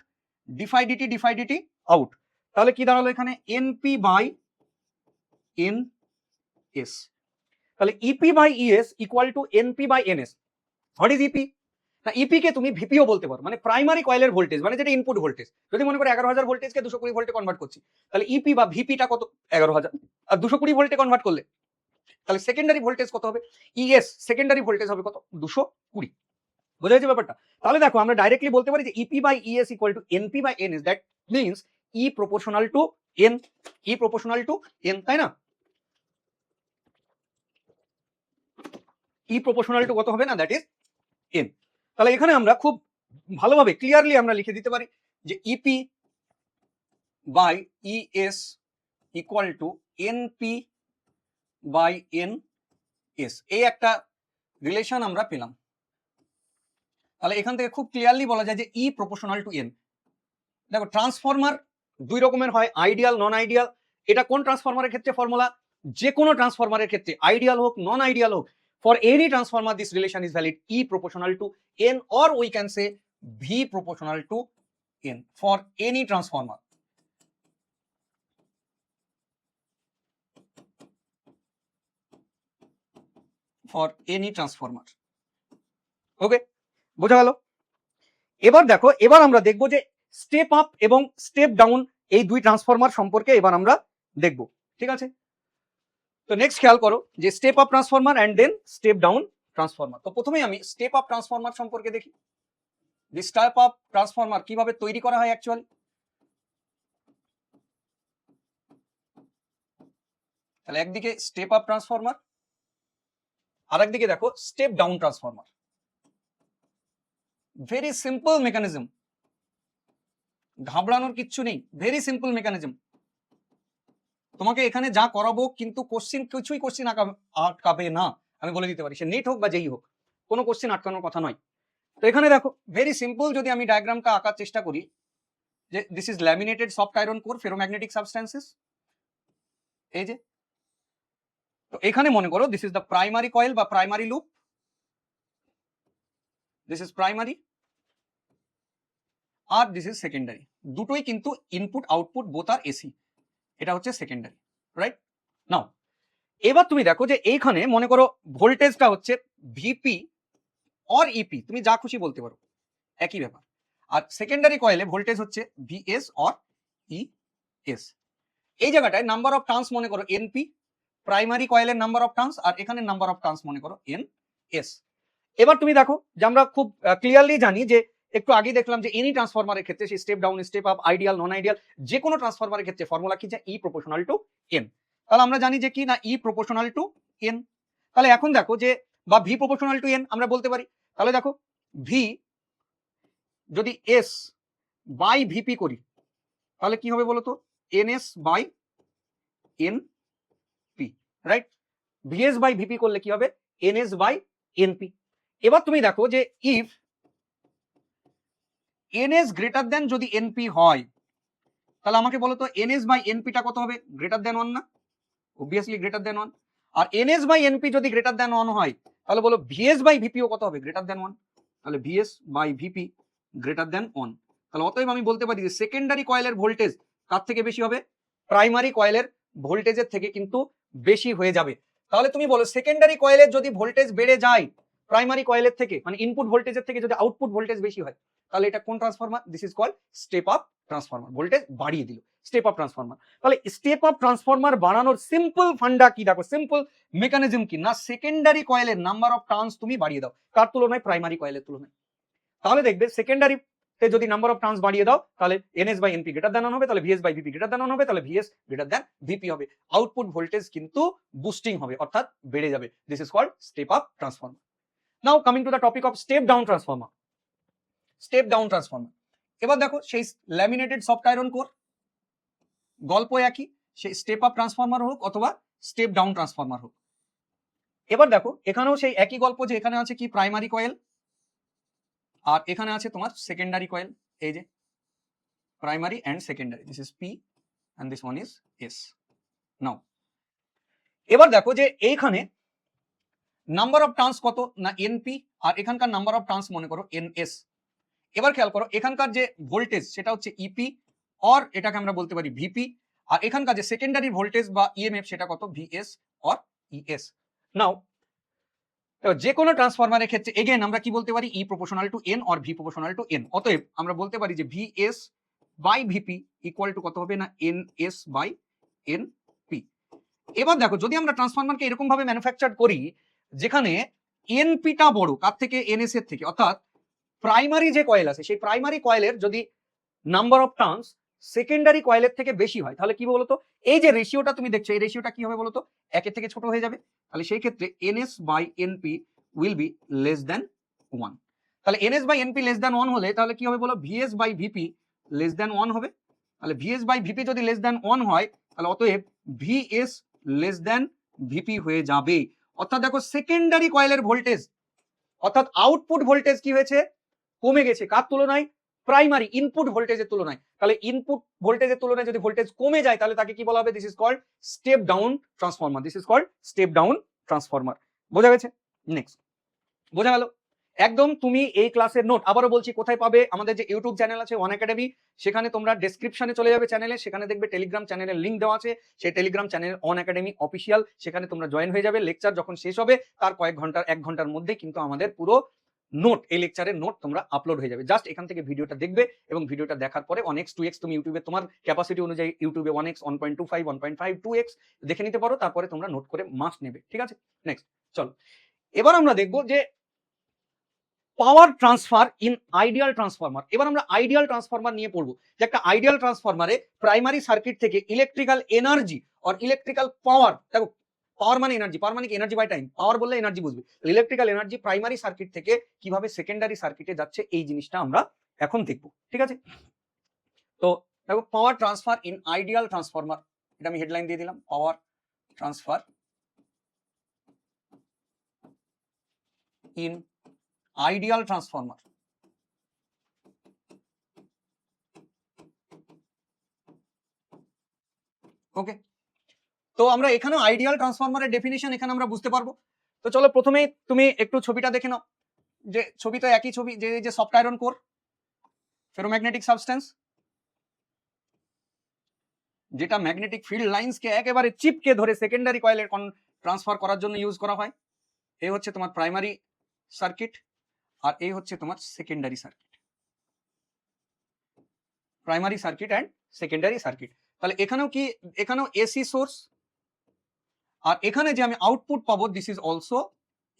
D phi DT out, তাহলে কি দাঁড়ালো এখানে এনপি বাই এন এস। তাহলে EP by ES equal to NP by NS. What is EP? না ইপি কে তুমি ভিপিও বলতে পারো, মানে প্রাইমারি কয়েলের ভোল্টেজ, মানে যেটা ইনপুট ভোল্টেজ। যদি মনে করো 11,000 ভোল্টেজকে 220 ভোল্টে কনভার্ট করছি, তাহলে ইপি বা ভিপিটা কত 11,000, আর 220 ভোল্টে কনভার্ট করলে তাহলে সেকেন্ডারি ভোল্টেজ কত হবে, ইএস সেকেন্ডারি ভোল্টেজ হবে কত 220। বোঝা যাচ্ছে ব্যাপারটা? তাহলে দেখো আমরা ডাইরেক্টলি বলতে পারি যে EP by ES equal to NP by NS, that means E proportional to N, E proportional to N, তাই না? ই প্রপোর্শনাল টু কত হবে না, দ্যাট ইজ এন। তাহলে এখানে আমরা খুব ভালোভাবে ক্লিয়ারলি আমরা লিখে দিতে পারি যে EP by ES equal to NP by N S, এই একটা রিলেশন আমরা পেলাম। তাহলে এখান থেকে খুব ক্লিয়ারলি বলা যায় যে ই প্রপোর্শনাল টু এন। দেখো ট্রান্সফরমার দুই রকমের হয়, আইডিয়াল নন আইডিয়াল। এটা কোন ট্রান্সফরমারের ক্ষেত্রে ফর্মুলা, যে কোনো ট্রান্সফরমারের ক্ষেত্রে আইডিয়াল হোক নন আইডিয়াল হোক, for any transformer this relation is valid, E proportional to N, or we can say V proportional to N for any transformer. For any transformer. Okay, বোঝা গেল? এবার দেখো, এবার আমরা দেখবো যে স্টেপ আপ এবং স্টেপ ডাউন এই দুই ট্রান্সফরমার সম্পর্কে এবার আমরা দেখবো। ঠিক আছে, তো নেক্সট খেয়াল করো যে step up transformer and then step down transformer. তো প্রথমেই আমি স্টেপ আপ ট্রান্সফরমার সম্পর্কে দেখি। দিস টাইপ অফ ট্রান্সফরমার কিভাবে তৈরি করা হয় অ্যাকচুয়ালি। তাহলে একদিকে স্টেপ আপ ট্রান্সফরমার, আর একদিকে দেখো step down transformer. Very simple mechanism, ঘাবড়ানোর কিচ্ছু নেই, ভেরি সিম্পল মেকানিজম। তোমাকে এখানে যা করাবো কিন্তু কিছুই কোশ্চিন আটকাবে না, আমি বলে দিতে পারি, সে নিট হোক বা যেই হোক, কোনো কোশ্চিন আটকানোর কথা নয়। তো এখানে দেখো ভেরি সিম্পল, যদি আমি ডায়াগ্রামটা আঁকার চেষ্টা করি, যে this is laminated soft iron core ferromagnetic substances, এই যে। তো এখানে মনে করো this is the primary coil বা primary loop, this is primary, আর দিস ইজ সেকেন্ডারি। দুটোই কিন্তু input output both are AC, এটা হচ্ছে সেকেন্ডারি, রাইট? নাও এবার তুমি দেখো যে এইখানে মনে করো ভোল্টেজটা হচ্ছে ভিপি অর ইপি, তুমি যা খুশি বলতে পারো, একই ব্যাপার। আর সেকেন্ডারি কয়েলে ভোল্টেজ হচ্ছে ভিএস অর ইএস। এই জায়গাটায় নাম্বার অফ টার্নস মনে করো এনপি, প্রাইমারি কয়েলের নাম্বার অফ টার্নস, আর এখানে নাম্বার অফ টার্নস মনে করো এন এস। এবার তুমি দেখো যে আমরা খুব ক্লিয়ারলি জানি যে একটু আগে দেখলাম যে এনি ট্রান্সফরমারের ক্ষেত্রে সেই step down step up ideal non ideal যে কোনো ট্রান্সফরমারের ক্ষেত্রে ফর্মুলা কি, যে ই প্রপোর্শনাল টু এন। তাহলে আমরা জানি যে কি না ই প্রপোর্শনাল টু এন। তাহলে এখন দেখো যে বা ভি প্রপোর্শনাল টু এন আমরা বলতে পারি। তাহলে দেখো ভি যদি এস বাই ভিপি করি তাহলে কি হবে বলতো, N S by N right? VS by VP করলে কি হবে? NS by NP. এবার তুমি দেখো যে ইফ এনএস গ্রেটার দেন যদি এনপি হয়, তাহলে আমাকে বলো তো এনএস বাই এনপিটা কত হবে? গ্রেটার দেন 1 না? Obviously greater than 1। আর এনএস বাই এনপি যদি গ্রেটার দেন 1 হয়, তাহলে বলো ভিএস বাই ভিপিও কত হবে? Greater than 1। তাহলে VS by VP greater than 1। তাহলে অতএব আমি বলতে পারি যে সেকেন্ডারি কয়েলের ভোল্টেজ কার থেকে বেশি হবে? প্রাইমারি কয়েলের ভোল্টেজের থেকে কিন্তু বেশি হয়ে যাবে। তাহলে তুমি বলো সেকেন্ডারি কয়েলের যদি ভোল্টেজ বেড়ে যায় প্রাইমারি কয়েলের থেকে, মানে ইনপুট ভোল্টেজের থেকে যদি আউটপুট ভোল্টেজ বেশি হয়, তাহলে এটা কোন transformer? This is called step up transformer. Voltage বাড়িয়ে দিল, স্টেপ আপ ট্রান্সফরমার। তাহলে স্টেপ আপ ট্রান্সফরমার বাড়ানোর সিম্পল ফান্ডা কি? দেখো সিম্পল মেকানিজম কি না, সেকেন্ডারি কয়েলের নাম্বার অফ টার্নস তুমি বাড়িয়ে দাও। কার তুলনায়? প্রাইমারি কয়েলের তুলনায়। তাহলে দেখবে সেকেন্ডারি তে যদি নাম্বার অফ টার্নস বাড়িয়ে দাও, তাহলে NS by NP greater than 1 হবে, তাহলে VS by VP greater than 1 হবে, তাহলে ভিএস গ্রেটার দেন ভিপি হবে। আউটপুট ভোল্টেজ কিন্তু বুস্টিং হবে, অর্থাৎ বেড়ে যাবে। This is called step up transformer. Now coming to the topic of step down transformer. Step down transformer, এবার দেখো সেই ল্যামিনেটেড সফট আয়রন কোর, গল্প একই, সেই স্টেপ আপ ট্রান্সফরমার হোক অথবা স্টেপ ডাউন ট্রান্সফরমার হোক। এবার দেখো এখানেও সেই একই গল্প, যে এখানে আছে কি প্রাইমারি কয়েল আর এখানে আছে তোমার সেকেন্ডারি কয়েল। এই যে primary and secondary, this is P and this one is S. Now এবার দেখো যে এইখানে নাম্বার অফ টার্নস কত না এনপি, আর এখানকার নাম্বার অফ টার্নস মনে করো এনএস। এবার খেয়াল করো এখানকার যে ভোল্টেজ সেটা হচ্ছে ইপি, অর এটাকে আমরা বলতে পারি ভিপি, আর এখানকার যে সেকেন্ডারি ভোল্টেজ বা ইএমএফ সেটা কত? VS or ES. নাও যে কোনো ট্রান্সফরমারের ক্ষেত্রে এগেন আমরা কি বলতে পারি? E proportional to N or V proportional to N. অতএব আমরা বলতে পারি যে VS by VP equal to কত হবে না এনএস বাই এনপি। এবার দেখো যদি আমরা ট্রান্সফরমারকে এরকম ভাবে ম্যানুফ্যাকচার করি যেখানে এনপিটা বড় কার থেকে? এনএস এর থেকে। অর্থাৎ প্রাইমারি যে কয়েল আছে সেই প্রাইমারি কয়েলের যদি নাম্বার অফ টার্নস সেকেন্ডারি কয়েলের থেকে বেশি হয়, তাহলে কি বলতো? এই যে রেশিওটা তুমি দেখছো, এই রেশিওটা কি হবে বলতো? একের থেকে ছোট হয়ে যাবে। তাহলে সেই ক্ষেত্রে NS by NP will be less than 1। তাহলে NS by NP less than 1 হলে তাহলে কি হবে বলো? VS by VP less than 1 হবে। তাহলে ভিএস বাই ভিপি যদি লেস দেন 1 হয়, তাহলে অতএব ভিএস লেস দেন ভিপি হয়ে যাবে। অর্থাৎ দেখো সেকেন্ডারি কয়েলের ভোল্টেজ অর্থাৎ আউটপুট ভোল্টেজ কি হয়েছে? কমে গেছে। কার তুলনায়? প্রাইমারি ইনপুট ভোল্টেজের তুলনায়। তাহলে ইনপুট ভোল্টেজের তুলনায় যদি ভোল্টেজ কমে যায় তাহলে তাকে কি বলা হবে? This is called step down transformer. This is called step down transformer. বোঝা গেছে? নেক্সট, বোঝা গেল? একদম তুমি এই ক্লাসের নোট আবারও বলছি কোথায় পাবে? আমাদের যে ইউটিউব চ্যানেল আছে ওয়ান একাডেমি, সেখানে তোমরা ডেসক্রিপশনে চলে যাবে চ্যানেলে, সেখানে দেখবে টেলিগ্রাম চ্যানেলের লিঙ্ক দেওয়া আছে। সেই Telegram channel one academy official, সেখানে তোমরা জয়েন হয়ে যাবে। লেকচার যখন শেষ হবে তার কয়েক ঘন্টার 1 ঘন্টার মধ্যে কিন্তু আমাদের পুরো নোট, এই লেকচারের নোট তোমরা আপলোড হয়ে যাবে। জাস্ট এখান থেকে ভিডিওটা দেখবে এবং ভিডিওটা দেখার পরে 1x 2x তুমি ইউটিউবে তোমার ক্যাপাসিটি অনুযায়ী ইউটিউবে 1x 1.25 1.5 2x দেখে নিতে পারো, তারপরে তোমরা নোট করে মাস্ট নেবে। ঠিক আছে? নেক্সট চলো এবার আমরা দেখবো যে পাওয়ার ট্রান্সফার ইন আইডিয়াল ট্রান্সফরমার। এবার আমরা আইডিয়াল ট্রান্সফরমার নিয়ে পড়বো যে একটা আইডিয়াল ট্রান্সফরমারে প্রাইমারি সার্কিট থেকে ইলেকট্রিক্যাল এনার্জি আর ইলেকট্রিক্যাল পাওয়ার, দেখো পাওয়ার মানে এনার্জি, পাওয়ার মানে কি? Energy by time. পাওয়ার বললে এনার্জি বুঝবে। ইলেকট্রিক্যাল এনার্জি প্রাইমারি সার্কিট থেকে কিভাবে সেকেন্ডারি সার্কিটে যাচ্ছে এই জিনিসটা আমরা এখন দেখবো। ঠিক আছে? তো দেখো power transfer in ideal transformer, এটা আমি হেডলাইন দিয়ে দিলাম, power transfer in ideal transformer. Okay, তো আমরা এখানে আইডিয়াল ট্রান্সফরমারের ডেফিনিশন এখানে আমরা বুঝতে পারবো। তো চলো প্রথমেই তুমি একটু ছবিটা দেখে নাও, যে ছবি তো একই ছবি, যে soft iron core, ferromagnetic substance, যেটা ম্যাগনেটিক ফিল্ড লাইন্সকে একেবারে চিপকে ধরে সেকেন্ডারি কয়েলের ট্রান্সফার করার জন্য ইউজ করা হয়। এই হচ্ছে তোমার প্রাইমারি সার্কিট আর এই হচ্ছে তোমার secondary circuit, primary circuit and secondary circuit. তাহলে এখানেও কি? এখানেও এসি সোর্স, আর এখানে যে আমি আউটপুট পাবো this is also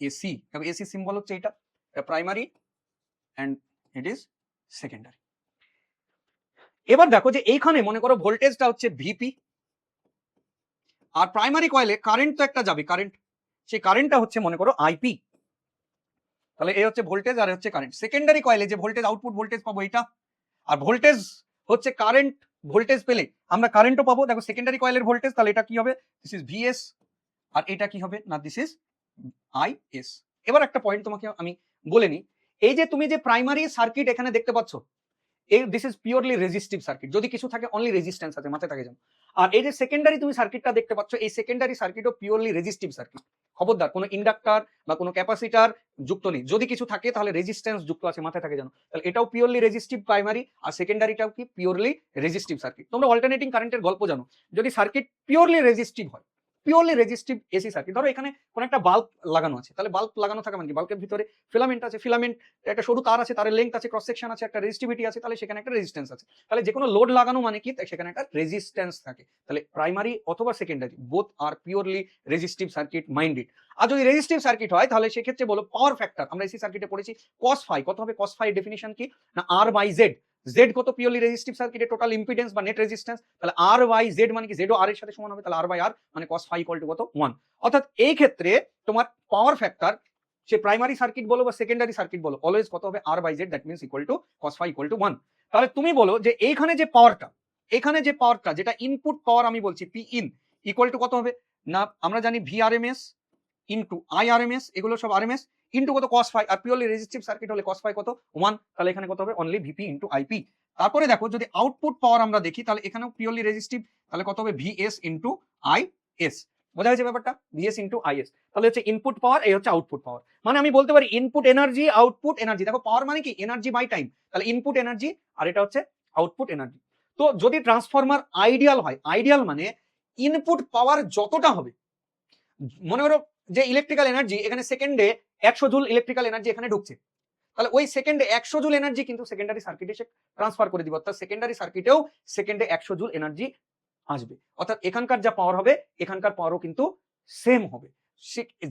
AC. AC symbol হচ্ছে এটা, primary and it is secondary. এবার দেখো যে এইখানে মনে করো ভোল্টেজটা হচ্ছে ভিপি, আর প্রাইমারি কয়েলে কারেন্ট তো একটা যাবে, কারেন্ট, সেই কারেন্টটা হচ্ছে মনে করো আইপি। তাহলে এই হচ্ছে ভোল্টেজ আর হচ্ছে কারেন্ট। সেকেন্ডারি কয়েলে যে ভোল্টেজ আউটপুট ভোল্টেজ পাবো এটা, আর ভোল্টেজ হচ্ছে কারেন্ট, ভোল্টেজ পেলে আমরা কারেন্টও পাবো। দেখো সেকেন্ডারি কয়েলের ভোল্টেজ, তাহলে এটা কি হবে? দিস ইজ ভিএস আর এটা কি হবে না, দিস ইজ আইএস। এবার একটা পয়েন্ট তোমাকে আমি বলে নিই, এই যে তুমি যে প্রাইমারি সার্কিট এখানে দেখতে পাচ্ছ, এই this is purely resistive circuit. যদি কিছু থাকে অনলি রেজিস্ট্যান্স আছে, মাথায় থাকে যেন। আর এই যে সেকেন্ডারি তুমি সার্কিটটা দেখতে পাচ্ছ, এই সেকেন্ডারি সার্কিটও পিওরলি রেজিস্টিভ সার্কিট। খবরদার কোনো ইন্ডাক্টর বা কোনো ক্যাপাসিটার যুক্ত নেই। যদি কিছু থাকে তাহলে রেজিস্ট্যান্স যুক্ত আছে, মাথায় থাকে যেন। তাহলে এটাও পিওরলি রেজিস্টিভ প্রাইমারি, আর সেকেন্ডারিটাও কি পিওরলি রেজিস্টিভ সার্কিট। তোমরা অল্টারনেটিং কারেন্টের গল্প জানো। যদি সার্কিট পিওরলি রেজিস্টিভ হয়, পিওরলি রেজিস্টিভ এসি সার্কিট, ধরো এখানে কোন একটা বাল্ব লাগানো আছে, তাহলে বাল্ব লাগানো থাকা মানে কি, বাল্বের ভিতরে ফিলামেন্ট আছে, ফিলামেন্ট একটা সরু তার আছে, তারের লেন্থ আছে, ক্রস সেকশন আছে, একটা রেজিস্টিভিটি আছে, তাহলে সেখানে একটা রেজিস্ট্যান্স আছে। তাহলে যে কোনো লোড লাগানো মানে কি, সেখানে একটা রেজিস্ট্যান্স থাকে। তাহলে প্রাইমারি অথবা সেকেন্ডারি বোথ আর পিওরলি রেজিস্টিভ সার্কিট মাইন্ডেড। আর যদি রেজিস্টিভ সার্কিট হয় তাহলে সেক্ষেত্রে বলো পাওয়ার ফ্যাক্টর, আমরা এসি সার্কিটে পড়েছি cos ফাই কত হবে, cos ফাই ডেফিনিশন কি না আর বাই জেড। জেড কত পিওরলি রেজিস্টিভ সার্কিটে টোটাল ইম্পিডেন্স বা নেট রেজিস্ট্যান্স, তাহলে আর বাই জেড মানে কি জেড ও আর এর সাথে সমান হবে, তাহলে আর বাই আর মানে cos ফাই ইকুয়াল টু কত 1। অর্থাৎ এই ক্ষেত্রে তোমার পাওয়ার ফ্যাক্টর, সে প্রাইমারি সার্কিট বলো বা সেকেন্ডারি সার্কিট বলো, অলওয়েজ কত হবে R by Z, that means equal to cos phi equal to 1। তাহলে তুমি বলো যে এইখানে যে পাওয়ারটা, এখানে যে পাওয়ারটা যেটা ইনপুট পাওয়ার আমি বলছি পি ইন ইকুয়াল টু কত হবে না, আমরা জানি V R M S into I R M S, এগুলো সব আর এম এস ইন্টু কত cos ফাই, আর পিওরলি রেজিস্টিভ সার্কিট হলে cos ফাই কত 1, তাহলে এখানে কত হবে অনলি ভিপি ইন্টু আইপি। তারপরে দেখো যদি আউটপুট পাওয়ার আমরা দেখি, তাহলে এখানেও পিওরলি রেজিস্টিভ, তাহলে কত হবে ভিএস ইন্টু আই এস। বোঝা গেছে ব্যাপারটা, ভিএস ইন্টু আইএস। তাহলে হচ্ছে ইনপুট পাওয়ার, এই হচ্ছে আউটপুট পাওয়ার। মানে আমি বলতে পারি ইনপুট এনার্জি, আউটপুট এনার্জি। দেখো পাওয়ার মানে কি এনার্জি বাই টাইম, তাহলে ইনপুট এনার্জি আর এটা হচ্ছে আউটপুট এনার্জি। তো যদি ট্রান্সফরমার আইডিয়াল হয়, আইডিয়াল মানে ইনপুট পাওয়ার যতটা হবে, মনে করো যে ইলেকট্রিক্যাল এনার্জি এখানে সেকেন্ডে 100 জুল ইলেকট্রিক্যাল এনার্জি এখানে ঢুকছে, তাহলে ওই সেকেন্ডে 100 জুল এনার্জি কিন্তু সেকেন্ডারি সার্কিটে সে ট্রান্সফার করে দিব, অর্থাৎ সেকেন্ডারি সার্কিটেও সেকেন্ডে 100 জুল এনার্জি আসবে। অর্থাৎ এখানকার যা পাওয়ার হবে এখানকার পাওয়ারও কিন্তু সেম হবে,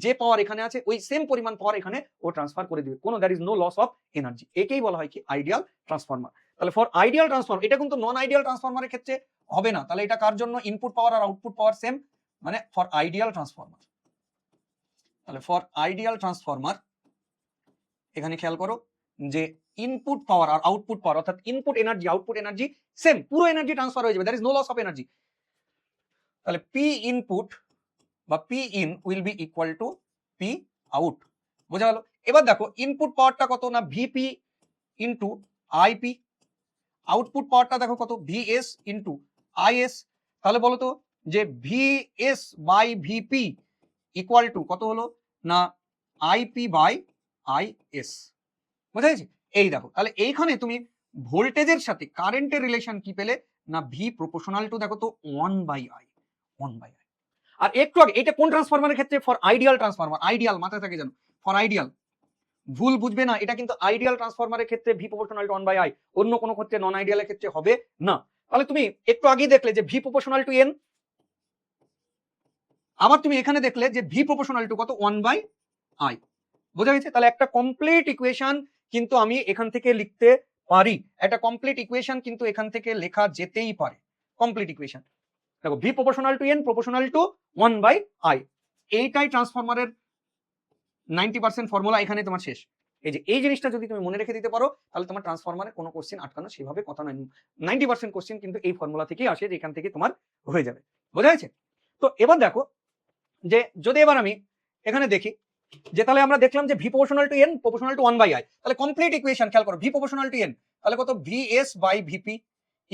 যে পাওয়ার এখানে আছে ওই সেম পরিমাণ পাওয়ার এখানে ও ট্রান্সফার করে দিবে, কোনো there is no loss of energy. একেই বলা হয় কি আইডিয়াল ট্রান্সফরমার। তাহলে ফর আইডিয়াল ট্রান্সফরমার, এটা কিন্তু নন আইডিয়াল ট্রান্সফরমারের ক্ষেত্রে হবে না। তাহলে এটা কার জন্য, ইনপুট পাওয়ার আর আউটপুট পাওয়ার সেম, মানে ফর আইডিয়াল ট্রান্সফরমার। তাহলে ফর আইডিয়াল ট্রান্সফরমার এখানে খেয়াল করো যে ইনপুট পাওয়ার আর আউটপুট পাওয়ার, অর্থাৎ input energy output energy same, পুরো এনার্জি ট্রান্সফার হয়ে যাবে, there is no loss of energy. তাহলে পি ইনপুট বা P in will be equal to P out. বোঝা গেল? এবার দেখো ইনপুট পাওয়ারটা কত না ভিপি ইন্টু আইপি, আউটপুট পাওয়ারটা দেখো কত ভিএস ইন্টু আইএস। তাহলে বলো তো যে VS by VP equal to কত হলো না আইপি বাই আইএস। বুঝা গেছে? এই দেখো তাহলে এইখানে তুমি ভোল্টেজের সাথে কারেন্টের রিলেশন কি পেলে না ভি প্রপোর্শনাল টু দেখো তো 1/I, 1/I। আর একটু আগে এটা কোন ট্রান্সফরমারের ক্ষেত্রে, ফর আইডিয়াল ট্রান্সফরমার, আইডিয়াল মাথায় থাকে জানো, ফর আইডিয়াল, ভুল বুঝবে না, এটা কিন্তু আইডিয়াল ট্রান্সফরমারের ক্ষেত্রে ভি প্রপোর্শনাল টু 1/I, অন্য কোনো ক্ষেত্রে নন আইডিয়ালের ক্ষেত্রে হবে না। তাহলে তুমি একটু আগেই দেখলে যে ভি প্রপোর্শনাল টু এন, আবার তুমি এখানে দেখলে যে ভি প্রপোর্শনাল টু কত 1/I। বোঝা গেছে? তাহলে একটা কমপ্লিট ইকুয়েশন কিন্তু আমি এখান থেকে লিখতে পারি, একটা কমপ্লিট ইকুয়েশন কিন্তু এখান থেকে লেখা যেতেই পারে, কমপ্লিট ইকুয়েশন। দেখো V proportional to N proportional to 1/I, এইটাই ট্রান্সফরমারের 90% ফর্মুলা এখানে তোমার শেষ। এই যে এই জিনিসটা যদি তুমি মনে রেখে দিতে পারো তাহলে তোমার ট্রান্সফরমারে কোনো কোশ্চেন আটকানো সেভাবে কথা নয়। 90% কোশ্চেন কিন্তু এই ফর্মুলা থেকেই আসে, যে এখান থেকে তোমার হয়ে যাবে। বোঝা গেছে? তো এবার দেখো যে যদি এবার আমি এখানে দেখি যে তাহলে আমরা দেখলাম যে V proportional to N proportional to 1/I, তাহলে কমপ্লিট ইকুয়েশন খেয়াল করো, ভি প্রপোর্শনাল টু এন তাহলে কত VS by VP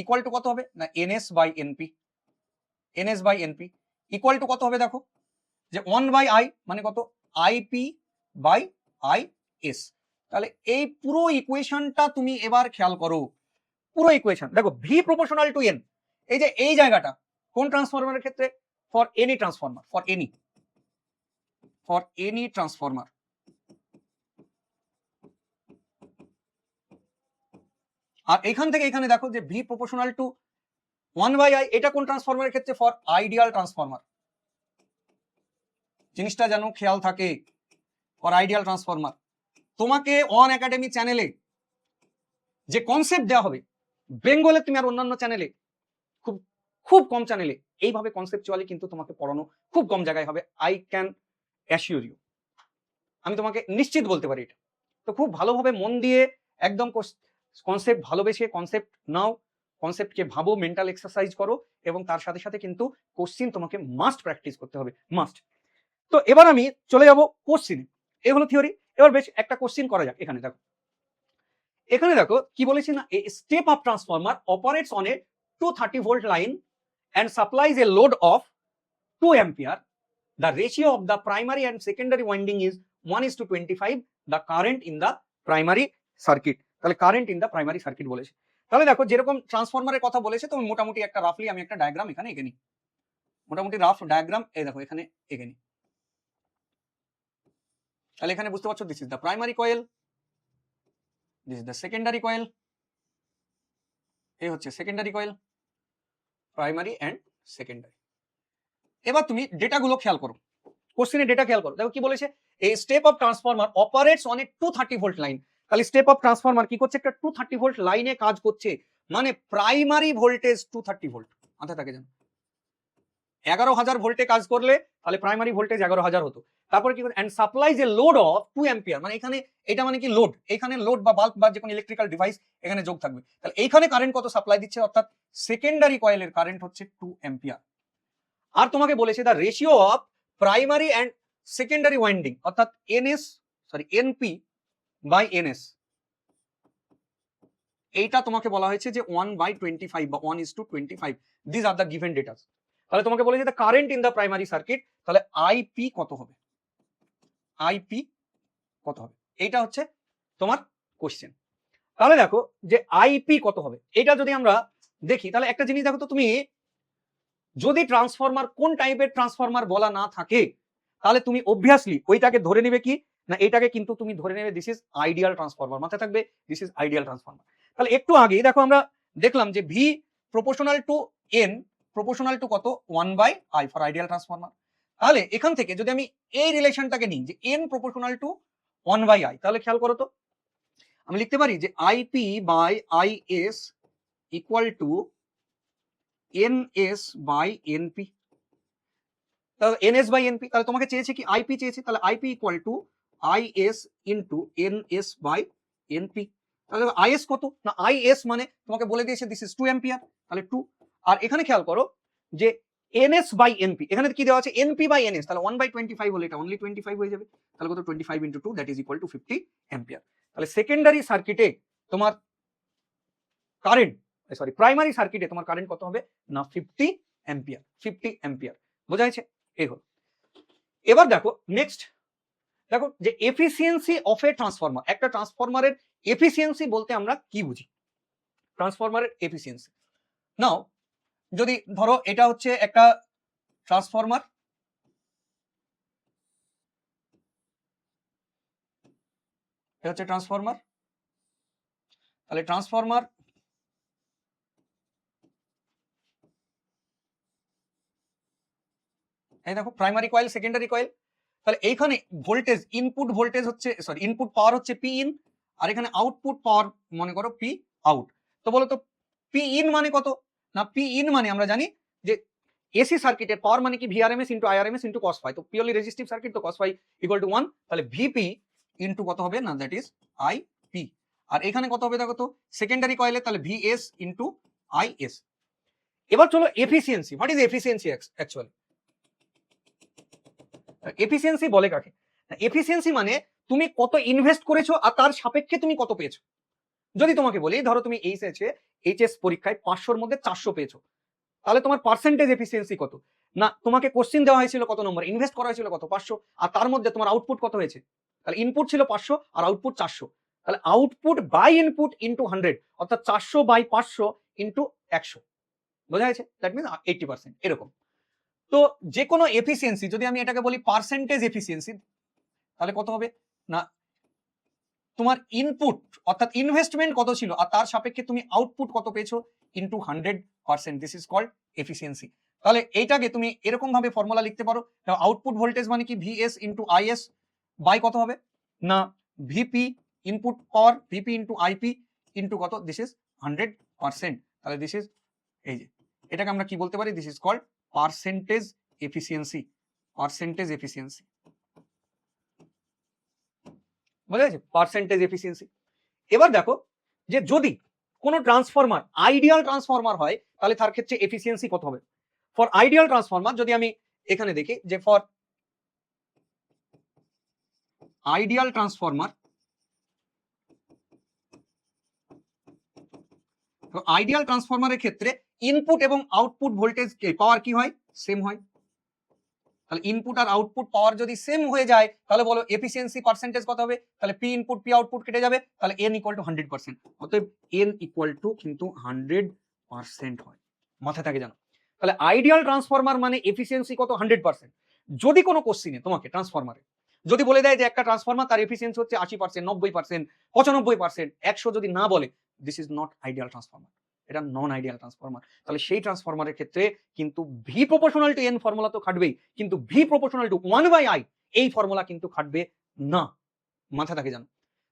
equal to কত হবে না NS by NP, NS by NP equal to কত হবে দেখো যে 1/I মানে কত আইপি বাই আইএস। তাহলে এই পুরো ইকুয়েশনটা তুমি এবার খেয়াল করো, পুরো ইকুয়েশন দেখো ভি প্রপোর্শনাল টু এন, এই যে এই জায়গাটা কোন ট্রান্সফরমারের ক্ষেত্রে, for any transformer, for any transformer. আর এখান থেকে এখানে দেখো যে ভি প্রপোর্শনাল টু 1/I, এটা কোন ট্রান্সফরমারের ক্ষেত্রে, ফর আইডিয়াল ট্রান্সফরমার। জিনিসটা যেন খেয়াল থাকে, ফর আইডিয়াল ট্রান্সফরমার। তোমাকে অন একাডেমি চ্যানেলে যে কনসেপ্ট দেওয়া হবে, বেঙ্গলে তুমি আর অন্যান্য চ্যানেলে খুব খুব কম চ্যানেলে এইভাবে কনসেপচুয়ালি কিন্তু তোমাকে পড়ানো খুব কম জায়গায় হবে, আই ক্যান অ্যাসিওর ইউ, আমি তোমাকে নিশ্চিত বলতে পারি এটা। তো খুব ভালোভাবে মন দিয়ে একদম কনসেপ্ট ভালোবেসে কনসেপ্ট নাও, কনসেপ্টকে ভাবো, মেন্টাল এক্সারসাইজ করো, এবং তার সাথে সাথে কিন্তু কোশ্চিন তোমাকে মাস্ট প্র্যাকটিস করতে হবে, মাস্ট। তো এবার আমি চলে যাব কোশ্চিনে। এই হলো থিওরি। এবার বেশ একটা কোশ্চিন করা যাক। এখানে দেখো, এখানে দেখো কি বলেছি না, a step up transformer operates on a 230 volt line and supplies a load of 2 ampere. The ratio of the primary and secondary winding is 1:25. The current in the primary circuit. তাহলে current in the primary circuit বলেছে। তাহলে দেখো যেরকম ট্রান্সফরমারের কথা বলেছে, তো মোটামুটি একটা রাফলি আমি একটা ডায়াগ্রাম এখানে এঁকে নিই। মোটামুটি রাফ ডায়াগ্রাম এই দেখো এখানে এঁকে নিই। তাহলে এখানে বুঝতে পারছো, this is the primary coil, this is the secondary coil, এই হচ্ছে secondary coil, primary and secondary. এবার তুমি ডেটাগুলো খেয়াল করো, কোশ্চেনের ডেটা খেয়াল করো। দেখো কি বলেছে, এই step of transformer operates on a 230 volt line. তাহলে স্টেপ অফ ট্রান্সফরমার কি করছে, একটা 230 ভোল্ট লাইনে কাজ করছে, মানে প্রাইমারি ভোল্টেজ 230 ভোল্ট। মাথায় থাকে জানো, 11,000 ভোল্টে কাজ করলে তাহলে প্রাইমারি ভোল্টেজ 11,000 হতো। তারপরে কি করে, and supplies a load of 2 ampere, মানে এখানে এটা মানে কি লোড, এখানে লোড বা বাল্ব বা যে কোনো ইলেকট্রিক্যাল ডিভাইস এখানে যোগ থাকবে। তাহলে এইখানে কারেন্ট কত সাপ্লাই দিচ্ছে, অর্থাৎ সেকেন্ডারি কয়েলের কারেন্ট হচ্ছে 2 অ্যাম্পিয়ার। আর তোমাকে বলেছে the ratio of primary and secondary winding, অর্থাৎ এনপি বাই এনএস, এইটা তোমাকে বলা হয়েছে যে 1/25 বা 1:25। This are the given datas. তাহলে তোমাকে বলেছে the current in the primary circuit, তাহলে আইপি কত হবে, আইপি কত হবে, এইটা হচ্ছে তোমার কোশ্চেন। তাহলে দেখো যে আইপি কত হবে, এটা যদি আমরা দেখি তাহলে একটা জিনিস দেখো তো, তুমি যদি ট্রান্সফরমার কোন টাইপের ট্রান্সফরমার বলা না থাকে, তাহলে তুমি অবভিয়াসলি ওইটাকে ধরে নেবে কি না, এটাকে কিন্তু তুমি ধরে নেবে দিস ইজ আইডিয়াল ট্রান্সফরমার। মাথায় থাকবে দিস ইজ আইডিয়াল ট্রান্সফরমার। তাহলে একটু আগে দেখো আমরা দেখলাম যে V proportional to N, proportional to কত, 1/I ফর আইডিয়াল ট্রান্সফরমার। তাহলে এখান থেকে যদি আমি এই রিলেশনটাকে নিই যে এন প্রপোর্শনাল টু 1/I, তাহলে খেয়াল করো তো, আমি লিখতে পারি যে IP by IS equal to NS by NP. তাহলে এনএস বাই এনপি, তাহলে তোমাকে চেয়েছে কি আইপি চেয়েছে, তাহলে IP equal to IS into NS by NP. তাহলে আইএস কত না, আইএস মানে তোমাকে বলে দিয়েছে দিস ইজ 2 অ্যাম্পিয়ার, তাহলে 2। আর এখানে খেয়াল করো যে এনএস বাই এনপি, এখানে কি দেওয়া আছে এনপি বাই এনএস, তাহলে 1/25 হলে এটা অনলি 25 হয়ে যাবে। তাহলে কত, 25 into 2 that is equal two 50 ampere. তাহলে সেকেন্ডারি সার্কিটে তোমার কারেন্ট, সরি প্রাইমারি সার্কিটে তোমার কারেন্ট কত হবে না, 50 অ্যাম্পিয়ার, 50 অ্যাম্পিয়ার। বোঝা যাচ্ছে, এই হলো। এবার দেখো নেক্সট, দেখো যে এফিসিয়েন্সি অফ এ ট্রান্সফরমার, একটা ট্রান্সফরমারের এফিসিয়েন্সি বলতে আমরা কি বুঝি, ট্রান্সফরমারের এফিসিয়েন্সি। নাও যদি ধরো এটা হচ্ছে একটা ট্রান্সফরমার, এটা হচ্ছে ট্রান্সফরমার, তাহলে ট্রান্সফরমার এই দেখো প্রাইমারি কয়েল, সেকেন্ডারি কয়েল। তাহলে এইখানে ভোল্টেজ, ইনপুট ভোল্টেজ হচ্ছে, সরি ইনপুট পাওয়ার হচ্ছে পি ইন, আর এখানে আউটপুট পাওয়ার মনে করো পি আউট। তো বলো তো পি ইন মানে কত না, পি ইন মানে আমরা জানি যে এসি সার্কিটের পাওয়ার মানে কি VRMS into IRMS into cos phi, তো পিওরলি রেজিস্টিভ সার্কিট, তো কস ফাই ইকুয়াল টু 1, তাহলে ভিপি ইন্টু কত হবে না, দ্যাট ইজ আইপি। আর এখানে কত হবে দেখো তো, সেকেন্ডারি কয়েলে তাহলে ভিএস ইন্টু আইএস। এবার চলো efficiency, what is efficiency actually, efficiency বলে কাকে, এফিসিয়েন্সি মানে তুমি কত ইনভেস্ট করেছো আর তার সাপেক্ষে তুমি কত পেয়েছো। যদি তোমাকে বলি ধরো তুমি এইচএস পরীক্ষায় 500-র মধ্যে 400 পেয়েছো, তাহলে তোমার পার্সেন্টেজ এফিসিয়েন্সি কত না, তোমাকে কোশ্চিন দেওয়া হয়েছিল কত নম্বর, ইনভেস্ট করা হয়েছিল কত 500, আর তার মধ্যে তোমার আউটপুট কত হয়েছে, তাহলে ইনপুট ছিল 500 আর আউটপুট 400, তাহলে আউটপুট বাই ইনপুট ইন্টু 100, অর্থাৎ 400/500 ইন্টু 100। বোঝা গেছে, দ্যাট মিনস 80%। এরকম। তো যে কোনো এফিসিয়েন্সি যদি আমি এটাকে বলি পার্সেন্টেজ এফিসিয়েন্সি, তাহলে কত হবে না, তোমার ইনপুট অর্থাৎ ইনভেস্টমেন্ট কত ছিল আর তার সাপেক্ষে তুমি আউটপুট কত পেয়েছো into 100%, this is called efficiency. তাহলে এইটাকে তুমি এরকম ভাবে ফর্মুলা লিখতে পারো, আউটপুট ভোল্টেজ মানে কি ভিএস ইন্টু আইএস বাই কত হবে না, ভিপি ইনপুট পাওয়ার ভিপি ইন্টু আইপি ইন্টু কত, দিস ইজ 100%। তাহলে দিস ইজ, এই যে এটাকে আমরা কি বলতে পারি, this is called percentage efficiency, percentage efficiency. বোঝা গেছে, পার্সেন্টেজ এফিসিয়েন্সি। এবার দেখো যে যদি কোনো ট্রান্সফরমার আইডিয়াল ট্রান্সফরমার হয় তাহলে তার ক্ষেত্রে এফিসিয়েন্সি কত হবে। ফর আইডিয়াল ট্রান্সফরমার যদি আমি এখানে দেখি যে ফর আইডিয়াল ট্রান্সফরমার, তো আইডিয়াল ট্রান্সফরমারের ক্ষেত্রে ইনপুট এবং আউটপুট ভোল্টেজ পাওয়ার কি হয়, সেম হয়। তাহলে ইনপুট আর আউটপুট পাওয়ার যদি সেম হয়ে যায় তাহলে বলো এফিসিয়েন্সি পার্সেন্টেজ কত হবে, তাহলে পি ইনপুট পি আউটপুট কেটে যাবে, তাহলে এন ইকুয়াল টু 100%। অতএব এন ইকুয়াল টু কিন্তু 100% হয়, মাথায় থাকে জানো। তাহলে আইডিয়াল ট্রান্সফরমার মানে এফিসিয়েন্সি কত, 100%। যদি কোনো কোশ্চিনে তোমাকে ট্রান্সফরমারে যদি বলে দেয় যে একটা ট্রান্সফরমার তার এফিসিয়েন্সি হচ্ছে 80%, 90%, 95%, 100 যদি না বলে, this is not ideal transformer, এটা নন আইডিয়াল ট্রান্সফরমার। তাহলে সেই ট্রান্সফরমারের ক্ষেত্রে কিন্তু V proportional to N formula তো খাটবেই, কিন্তু ভি প্রপোর্শনাল টু 1/i এই ফর্মুলা কিন্তু খাটবে না, মাথা থাকে জানো।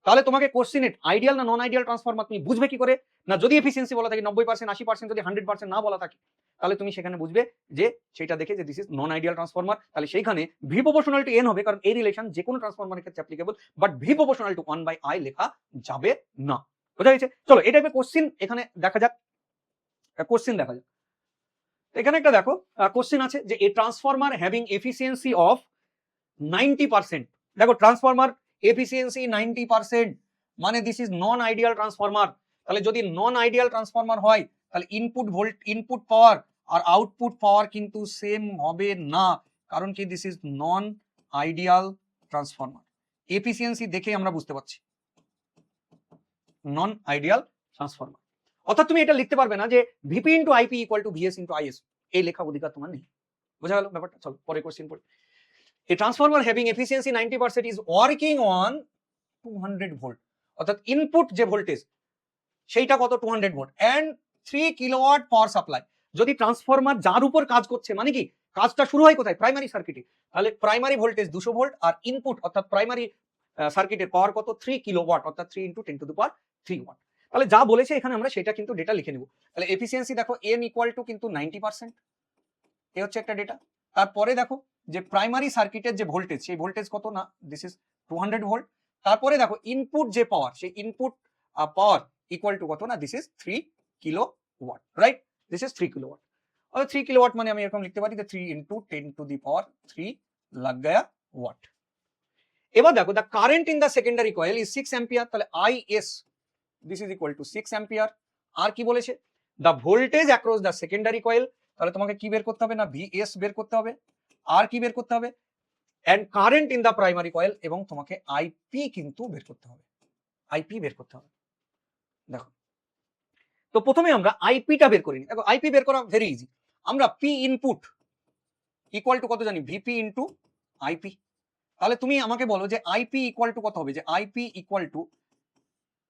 তাহলে তোমাকে কোশ্চেনে আইডিয়াল না নন আইডিয়াল ট্রান্সফরমার তুমি বুঝবে কি করে, না যদি এফিসিয়েন্সি বলা থাকে 90%, 80%, যদি 100% না বলা থাকে, তাহলে তুমি সেখানে বুঝবে যে সেটা দেখে যে this is non ideal transformer. তাহলে সেইখানে ভি প্রপোর্শনাল টু এন হবে, কারণ এই রিলেশন যে কোনো ট্রান্সফরমারের ক্ষেত্রে applicable, but V proportional two 1/i লেখা যাবে না। বোঝা গেছে? চলো এই টাইপের কোশ্চেন এখানে দেখা যাক, কোশ্চেন দেখা যাক। এখানে একটা দেখো কোশ্চেন আছে যে a transformer having efficiency of 90%, দেখো ট্রান্সফরমার এফিসিয়েন্সি 90% মানে this is non ideal transformer. তাহলে যদি নন আইডিয়াল ট্রান্সফরমার হয় তাহলে ইনপুট পাওয়ার আর আউটপুট পাওয়ার কিন্তু সেম হবে না, কারণ কি this is non ideal transformer. Efficiency দেখে আমরা বুঝতে পারছি নন আইডিয়াল ট্রান্সফরমার। অর্থাৎ তুমি এটা লিখতে পারবে না যে VP into IP equal to VS into IS, এই লেখা অধিকার তোমার নেই। বোঝা গেল ব্যাপারটা? চলো পরে কোশ্চেন পড়ি। A transformer having efficiency 90% is working on 200 volt, অর্থাৎ ইনপুট যে ভোল্টেজ সেইটা কত, 200 volt and 3 kilowatt power supply. যদি ট্রান্সফরমার যার উপর কাজ করছে মানে কি কাজটা শুরু হয় কোথায়, প্রাইমারি সার্কিটে, তাহলে প্রাইমারি ভোল্টেজ 200 ভোল্ট আর ইনপুট অর্থাৎ প্রাইমারি সার্কিটের পাওয়ার কত, 3 কিলোওয়াট, অর্থাৎ 3 × 10⁻³ ওয়াট। তাহলে যা বলেছে এখানে আমরা সেটা কিন্তু ডেটা লিখে নেব। তাহলে এফিসিয়েন্সি দেখো এন ইকুয়াল টু কিন্তু 90%, এ হচ্ছে একটা ডেটা। তারপরে দেখো যে প্রাইমারি সার্কিটের যে ভোল্টেজ সেই ভোল্টেজ কত না, দিস ইজ 200 ভোল্ট। তারপরে দেখো ইনপুট যে পাওয়ার সেই ইনপুট পাওয়ার ইকুয়াল টু কত না, this is 3 kilowatt, right? This is 3 kilowatt. और 3 কিলোওয়াট মানে আমি এরকম লিখতে পারি যে 3 × 10⁻³ लग गया ওয়াট। এবার দেখো the current in the secondary coil is 6 ampere, তাহলে IS this is equal to 6 ampere. আর কি বলেছে, the voltage across the secondary coil, তাহলে তোমাকে কি বের করতে হবে না, ভিএস বের করতে হবে। আর কি বের করতে হবে, and current in the primary coil, এবং তোমাকে আইপি কিন্তু বের করতে হবে, আইপি বের করতে হবে। দেখো তো প্রথমে আমরা আইপিটা বের করি। দেখো আইপি বের করা ভেরি ইজি, আমরা পি ইনপুট ইকুয়াল টু কত জানি, ভিপি ইন্টু আইপি। তাহলে তুমি আমাকে বলো যে আইপি ইকুয়াল টু কত হবে, যে IP equal to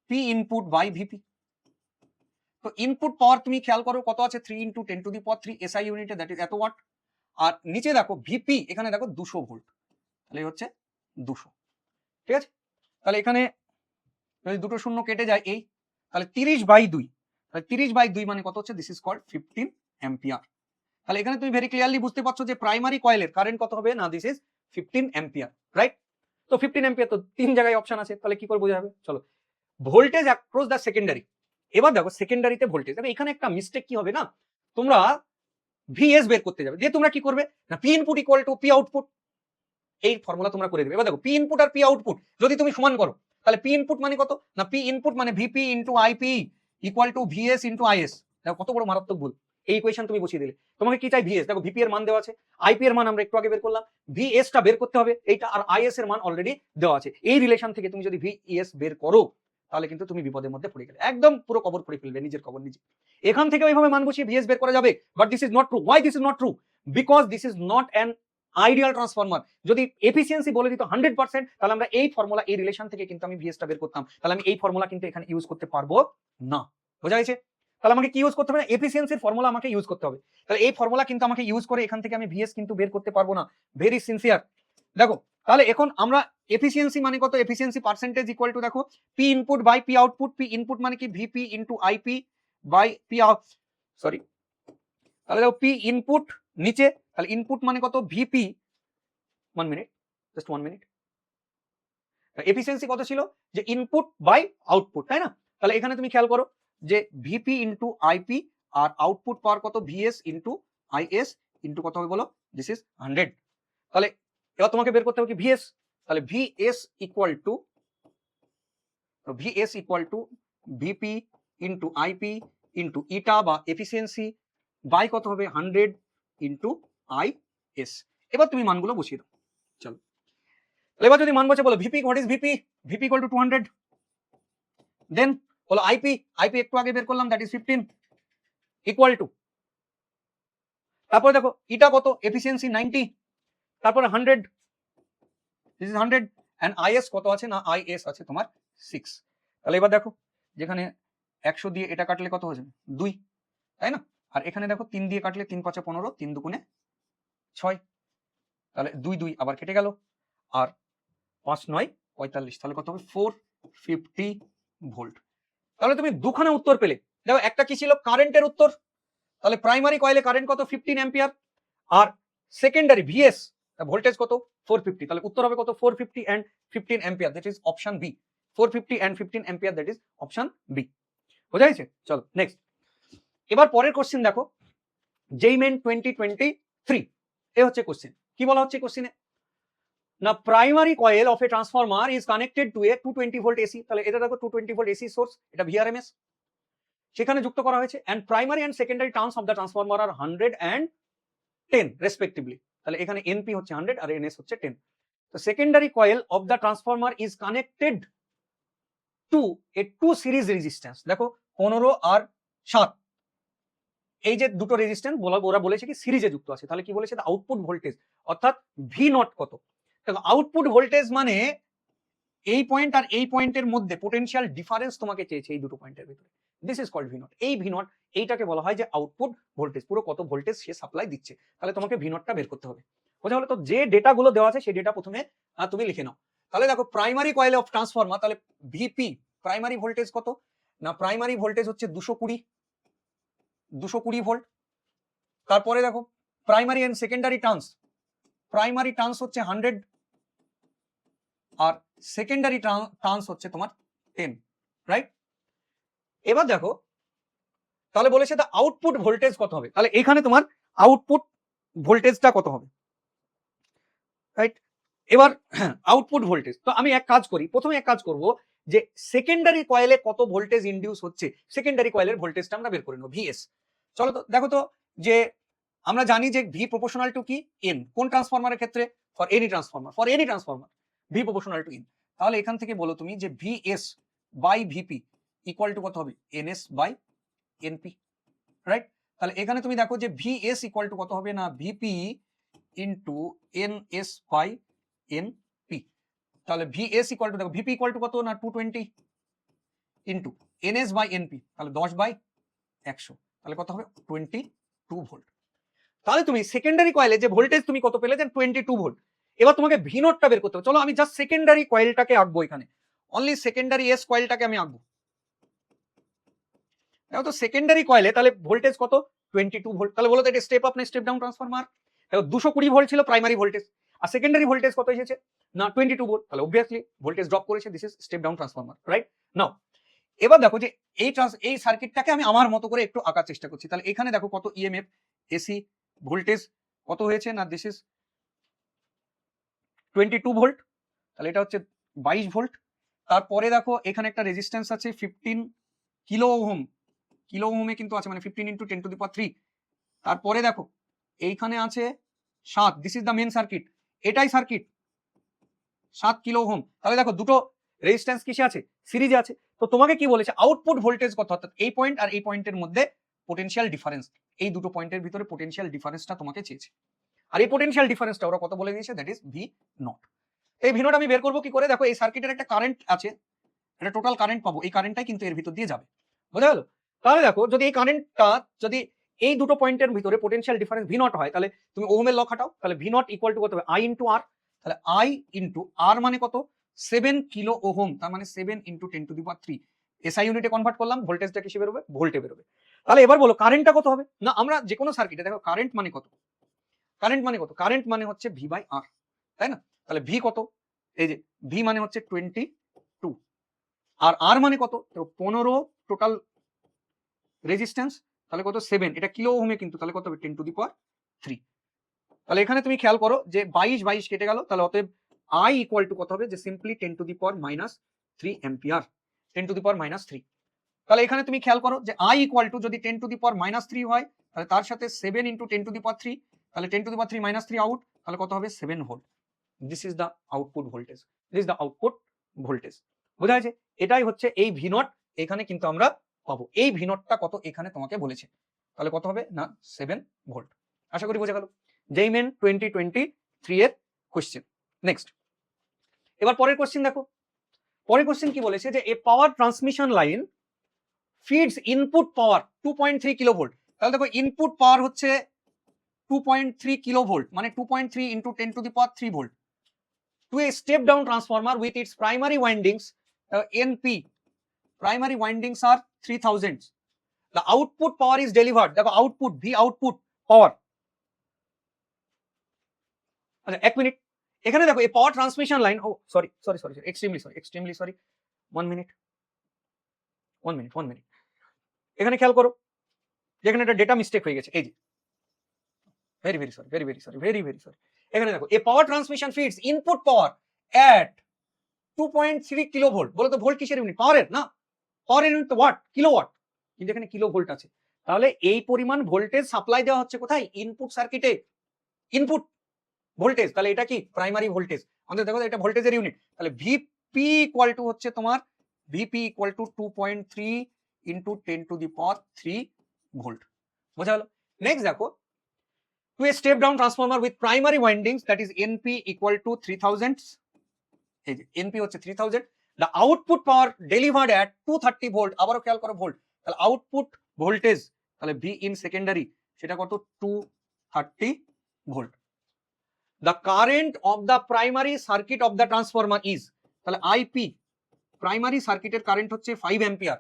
P input by VP. তো ইনপুট পাওয়ার তুমি খেয়াল করো কত আছে, 3 × 10⁻³ এসআই ইউনিটে, দ্যাট ইজ এত ওয়াট। আর নিচে দেখো ভিপি, এখানে দেখো 200 ভোল্ট, তাহলে হচ্ছে 200, ঠিক আছে? তাহলে এখানে যদি দুটো শূন্য কেটে যায় এই, তাহলে 30/2, তাহলে 30/2 মানে কত হচ্ছে, দিস ইজ কল্ড 15 অ্যাম্পিয়ার। তাহলে এখানে তুমি ভেরি ক্লিয়ারলি বুঝতে পারছো যে প্রাইমারি কয়েলের কারেন্ট কত হবে না, দিস ইজ 15 অ্যাম্পিয়ার, রাইট? তো 15 অ্যাম্পিয়ার তো 3 জায়গায় অপশন আছে, তাহলে কি করে বোঝা যাবে? চলো ভোল্টেজ অ্যাক্রস দ্য সেকেন্ডারি। এবার দেখো সেকেন্ডারিতে ভোল্টেজ, দেখো এখানে একটা মিস্টেক কি হবে না, তোমরা ভিএস বের করতে যাবে, দিয়ে তোমরা কি করবে না, P input equal to P output, এই ফর্মুলা তোমরা করে দেবে। এবার দেখো পি ইনপুট আর পি আউটপুট যদি তুমি সমান করো, তাহলে পি ইনপুট মানে কত না, পি ইনপুট মানে VP into IP equal to VS into IS. দেখো কত বড় মারাত্মক ভুল, এই ইকুয়েশন তুমি বসিয়ে দিলে। তোমাকে কি চাই, ভিএস, দেখো ভিপি এর মান দেওয়া আছে, আইপি এর মান আমরা একটু আগে বের করলাম, ভিএস টা বের করতে হবে এইটা, আর আইএস এর মান অলরেডি দেওয়া আছে। এই রিলেশন থেকে তুমি যদি ভিএস বের করো তাহলে কিন্তু তুমি বিপদের মধ্যে পড়ে গেলে, একদম পুরো কবর পড়ে ফেলবে, নিজের কবর নিজে। এখান থেকে ওইভাবে মান বসিয়ে ভিএস বের করা যাবে, but this is not true. Why this is not true? Because this is not an ideal transformer. যদি এফিসিয়েন্সি বলে দিত 100%, তাহলে আমরা এই ফর্মুলা, এই রিলেশন থেকে কিন্তু আমি ভিএসটা বের করতাম, তাহলে আমি এই ফর্মুলা কিন্তু এখানে ইউজ করতে পারবো না। বোঝা গেছে? তাহলে আমাকে কি ইউজ করতে হবে না, এফিসিয়েন্সির ফর্মুলা আমাকে ইউজ করতে হবে। তাহলে এই ফর্মুলা কিন্তু আমাকে ইউজ করে এখান থেকে আমি ভিএস কিন্তু বের করতে পারবো না। Very sincere. দেখো তাহলে এখন আমরা এফিসিয়েন্সি মানে কত, এফিসিয়েন্সি পার্সেন্টেজ ইকুয়াল টু দেখো P input by P output. P input মানে কি, VP into IP by P out, sorry, তাহলে দেখো পি ইনপুট নিচে, তাহলে ইনপুট মানে কত, VP, 1 minute, just 1 minute. Efficiency কত ছিল, যে ইনপুট বাই আউটপুট, তাই না? তাহলে এখানে তুমি খেয়াল করো যে ভিপি ইন্টু আইপি, আর আউটপুট পাওয়ার কত, ভিএস ইন্টু আইএস ইন্টু কত হবে বলো, দিস ইজ 100। তাহলে এবার তোমাকে বের করতে হবে কি, ভিএস। তাহলে VS equal to VP into IP into eta বা এফিসিয়েন্সি বাই কত হবে 100 ইন্টু আইএস। এবার তুমি মানগুলো বসিয়ে দাও। চলো এবার যদি মান বসে বলো VP, what is VP? VP equal two 200। দেন বলো আইপি, আইপি একটু আগে বের করলাম, দ্যাট ইজ 15 ইকুয়াল টু, তারপরে দেখো ইটা কত, এফিসিয়েন্সি 90, তারপরে 100, দিস ইজ 100, এন্ড আইএস কত আছে না, আইএস আছে তোমার 6। তাহলে এবার দেখো যেখানে 100 দিয়ে এটা কাটলে কত হয়ে যাবে 2, তাই না? আর এখানে দেখো 3 দিয়ে কাটলে 3 5 15, 3 দুগুণে 6, তাহলে 2 2 আবার কেটে গেল, আর 5 9 45, তাহলে কত হবে 450 ভোল্ট। তাহলে তুমি দুখানা উত্তর পেলে। দেখো একটা কি ছিল, কারেন্টের উত্তর, তাহলে প্রাইমারি কয়েলে কারেন্ট কত 15 অ্যাম্পিয়ার, আর সেকেন্ডারি ভিএস ভোল্টেজ কত 450, তাহলে উত্তর হবে কত 450 and 15 ampere, that is option B. 450 and 15 ampere, that is option B. বোঝা গেছে? চলো নেক্সট। এবার পরের কোশ্চেন দেখো, জেইমেন 2023, এ হচ্ছে কোশ্চেন। কি বলা হচ্ছে কোশ্চেনে না, primary coil of a transformer is connected to a 220 volt AC, তাহলে এটা দেখো 220 ভোল্ট এসি সোর্স, এটা ভিআরএমএস সেখানে যুক্ত করা হয়েছে, and primary and secondary turns of the transformer are 100 and 10 respectively. তাহলে এখানে এনপি হচ্ছে 100 আর এনএস হচ্ছে 10। তো secondary coil of the transformer is connected to A 2 series resistance. দেখো 15 আর 7, এই যে দুটো রেজিস্ট্যান্স ওরা বলেছে কি সিরিজে যুক্ত আছে। তাহলে কি বলেছে, আউটপুট ভোল্টেজ অর্থাৎ ভি নট কত। দেখো আউটপুট ভোল্টেজ মানে এই পয়েন্ট আর এই পয়েন্টের মধ্যে পোটেনশিয়াল ডিফারেন্স তোমাকে চেয়েছে এই দুটো পয়েন্টের ভিতরে, this is called V naught. এই ভি নট এইটাকে বলা হয় যে আউটপুট ভোল্টেজ, পুরো কত ভোল্টেজ সে সাপ্লাই দিচ্ছে। তাহলে তোমাকে ভি নটটা বের করতে হবে। বোঝা হলো? তো যে ডেটাগুলো দেওয়া আছে সেই ডেটা প্রথমে তুমি লিখে নাও। তাহলে দেখো প্রাইমারি কয়েল অফ ট্রান্সফরমার, তাহলে ভিপি প্রাইমারি ভোল্টেজ কত না, প্রাইমারি ভোল্টেজ হচ্ছে 220 ভোল্ট। তারপরে দেখো primary and secondary turns, primary turns হচ্ছে 100 আর সেকেন্ডারি টার্নস হচ্ছে তোমার 10, রাইট? এবার দেখো তাহলে বলেছে দা আউটপুট ভোল্টেজ কত হবে, তাহলে এখানে তোমার আউটপুট ভোল্টেজটা কত হবে, রাইট? এবার আউটপুট ভোল্টেজ, তো আমি এক কাজ করি, প্রথমে এক কাজ করব যে সেকেন্ডারি কয়েলে কত ভোল্টেজ ইনডিউস হচ্ছে, সেকেন্ডারি কয়েলের ভোল্টেজটা আমরা বের করে নেব, ভিএস। চলো তো দেখো তো যে আমরা জানি যে ভি প্রপোর্শনাল টু কি এন, কোন ট্রান্সফরমারের ক্ষেত্রে, for any transformer V proportional to N. তাহলে এখান থেকে বলো তুমি যে VS by VP equal to কত হবে, এনএস বাই এনপি, রাইট? তাহলে এখানে তুমি দেখো যে ভিএস ইকুয়াল টু কত হবে না, VP into NS by NP. তাহলে ভিএস ইকুয়াল টু দেখো ভিপি ইকুয়াল টু কত না 220 ইন্টু এনএস বাই এনপি, তাহলে 10/100, তাহলে কত হবে 22 ভোল্ট। তাহলে তুমি সেকেন্ডারি কয়েলে যে ভোল্টেজ তুমি কত পেলে, যে 22 ভোল্ট। এবার তোমাকে ভি নটটা বের করতে হবে। চলো আমি জাস্ট সেকেন্ডারি কয়েলটাকে আঁকবো, এখানে অনলি সেকেন্ডারি এস কয়েলটাকে আমি আঁকবো। দেখো তো সেকেন্ডারি কয়েলে তাহলে ভোল্টেজ কত 22 ভোল্ট। তাহলে বলো তো এটা স্টেপ আপ না স্টেপ ডাউন ট্রান্সফরমার? দেখো 220 ভোল্ট ছিল প্রাইমারি ভোল্টেজ, আর সেকেন্ডারি ভোল্টেজ কত এসেছে না 22 ভোল্ট, তাহলে অবভিয়াসলি ভোল্টেজ ড্রপ করেছে, this is step down transformer, right? Now এবার দেখো যে এই সার্কিটটাকে আমি আমার মতো করে একটু আঁকার চেষ্টা করছি। তাহলে এখানে দেখো কত ইএমএফ, এসি ভোল্টেজ কত হয়েছে না, দিস ইজ 22 ভোল্ট, তাহলে এটা হচ্ছে 22 ভোল্ট। তারপরে দেখো এখানে একটা রেজিস্ট্যান্স আছে 15 কিলো ওহম, কিলো ওহমে কিন্তু আছে, মানে 15 ইন্টু 10 টু দি পাওয়ার 3। তারপরে দেখো এইখানে আছে 7, this is the main circuit, এটাই সার্কিট 7 কিলো ওহম। তাহলে দেখো দুটো রেজিস্ট্যান্স কিসে আছে, সিরিজে আছে। তো তোমাকে কি বলেছে, আউটপুট ভোল্টেজ কত, অর্থাৎ এই পয়েন্ট আর এই পয়েন্টের মধ্যে পোটেনশিয়াল ডিফারেন্স, এই দুটো পয়েন্টের ভিতরে পোটেনশিয়াল ডিফারেন্সটা তোমাকে চেয়েছে। আর এই পোটেনশিয়াল ডিফারেন্সটা ওরা কত বলে দিয়েছে, দ্যাট ইজ ভি নট। এই ভি নট আমি বের করবো কি করে, দেখো এই সার্কিটের একটা কারেন্ট আছে, এটা টোটাল কারেন্ট পাবো, এই কারেন্টটাই কিন্তু এর ভিতর দিয়ে যাবে, বোঝা গেল? তাহলে দেখো যদি এই কারেন্টটা যদি এই দুটো পয়েন্টের ভিতরে পোটেনশিয়াল ডিফারেন্স ভি নট হয়, তাহলে তুমি ওহমের ল খাটাও, তাহলে ভি নট ইকুয়াল টু কত হবে, আই ইন্টু আর। তাহলে আই ইন্টু আর মানে কত 7 কিলো ওহম, তার মানে 7 into 10 to the power 3। SI ইউনিটে কনভার্ট করলাম, ভোল্টেজটা কিসে বেরোবে, ভোল্টে বেরোবে। তাহলে এবার বলো কারেন্টটা কত হবে না, আমরা যে কোনো সার্কিটে দেখো কারেন্ট মানে কত, কারেন্ট মানে হচ্ছে ভি বাই আর, তাই না? তাহলে ভি কত, এই যে ভি মানে হচ্ছে 22 আর আর মানে কত 15 টোটাল রেজিস্ট্যান্স, তাহলে কত 7, এটা কিলো ওহমে কিন্তু, তাহলে কত হবে 10 টু দি পাওয়ার 3। তাহলে এখানে তুমি খেয়াল করো যে 22 কেটে গেল, তাহলে অতএব আই ইকুয়াল টু কত হবে, যে সিম্পলি 10⁻³ অ্যাম্পিয়ার, 10⁻³ তাহলে এখানে তুমি খেয়াল করো যে আই ইকুয়াল টু যদি 10⁻³ হয় তাহলে তার সাথে 7 × 10⁻³ তাহলে 10⁻³ আউট, তাহলে কত হবে 7 volt. This is the output voltage, this is the output voltage. বোঝা যাচ্ছে? এটাই হচ্ছে এই ভি নট, এখানে কিন্তু আমরা পাবো। এই ভি নটটা কত এখানে তোমাকে বলেছে, তাহলে কত হবে না 7 ভোল্ট। আশা করি বোঝা গেল জেইমেন 2023 এর কোশ্চেন। নেক্সট, এবার পরের কোশ্চেন দেখো। পরের কোশ্চেন কি বলেছে, যে a power transmission line feeds input power 2.3 kilovolt. তাহলে দেখো ইনপুট পাওয়ার হচ্ছে 2.3 কিলোভোল্ট, মানে 2.3 × 10⁻³ volt, to a step down transformer with its primary windings NP, primary windings are 3000. The output power is delivered, দেখো আউটপুট ভি আউটপুট পাওয়ার। আচ্ছা এক minute, এখানে দেখো এই পাওয়ার ট্রান্সমিশন লাইন, ও সরি এক্সট্রিমলি সরি 1 মিনিট, এখানে খেয়াল করো যেখানে একটা ডেটা মিস্টেক হয়ে গেছে, এই যে ভেরি সরি। এখানে দেখো a power transmission feeds input power at 2.3 kilovolt. বলো তো ভোল্ট কিসের ইউনিট? পাওয়ারের না, পাওয়ার ইউনিট তো ওয়াট, কিলোওয়াট, কিন্তু এখানে কিলোভোল্ট আছে। তাহলে এই পরিমাণ ভোল্টেজ সাপ্লাই দেওয়া হচ্ছে কোথায়? ইনপুট সার্কিটে, ইনপুট ভোল্টেজ। তাহলে এটা কি প্রাইমারি ভোল্টেজ, আমাদের দেখো এটা ভোল্টেজের ইউনিট। তাহলে ভিপি ইকুয়াল টু হচ্ছে তোমার ভিপি ইকুয়াল টু 2.3 × 10⁻³ ভোল্ট। বোঝা গেল? নেক্সট দেখো, to a step down transformer with primary windings, that is NP equal to 3000, এই যে NP হচ্ছে 3000, the output power delivered at 230 volt. আবারও খেয়াল করো ভোল্ট, তাহলে আউটপুট ভোল্টেজ তাহলে ভি ইন সেকেন্ডারি সেটা কত 230 volt. the current of the primary circuit of the transformer is, তাহলে আইপি প্রাইমারি সার্কিটের কারেন্ট হচ্ছে 5 ampere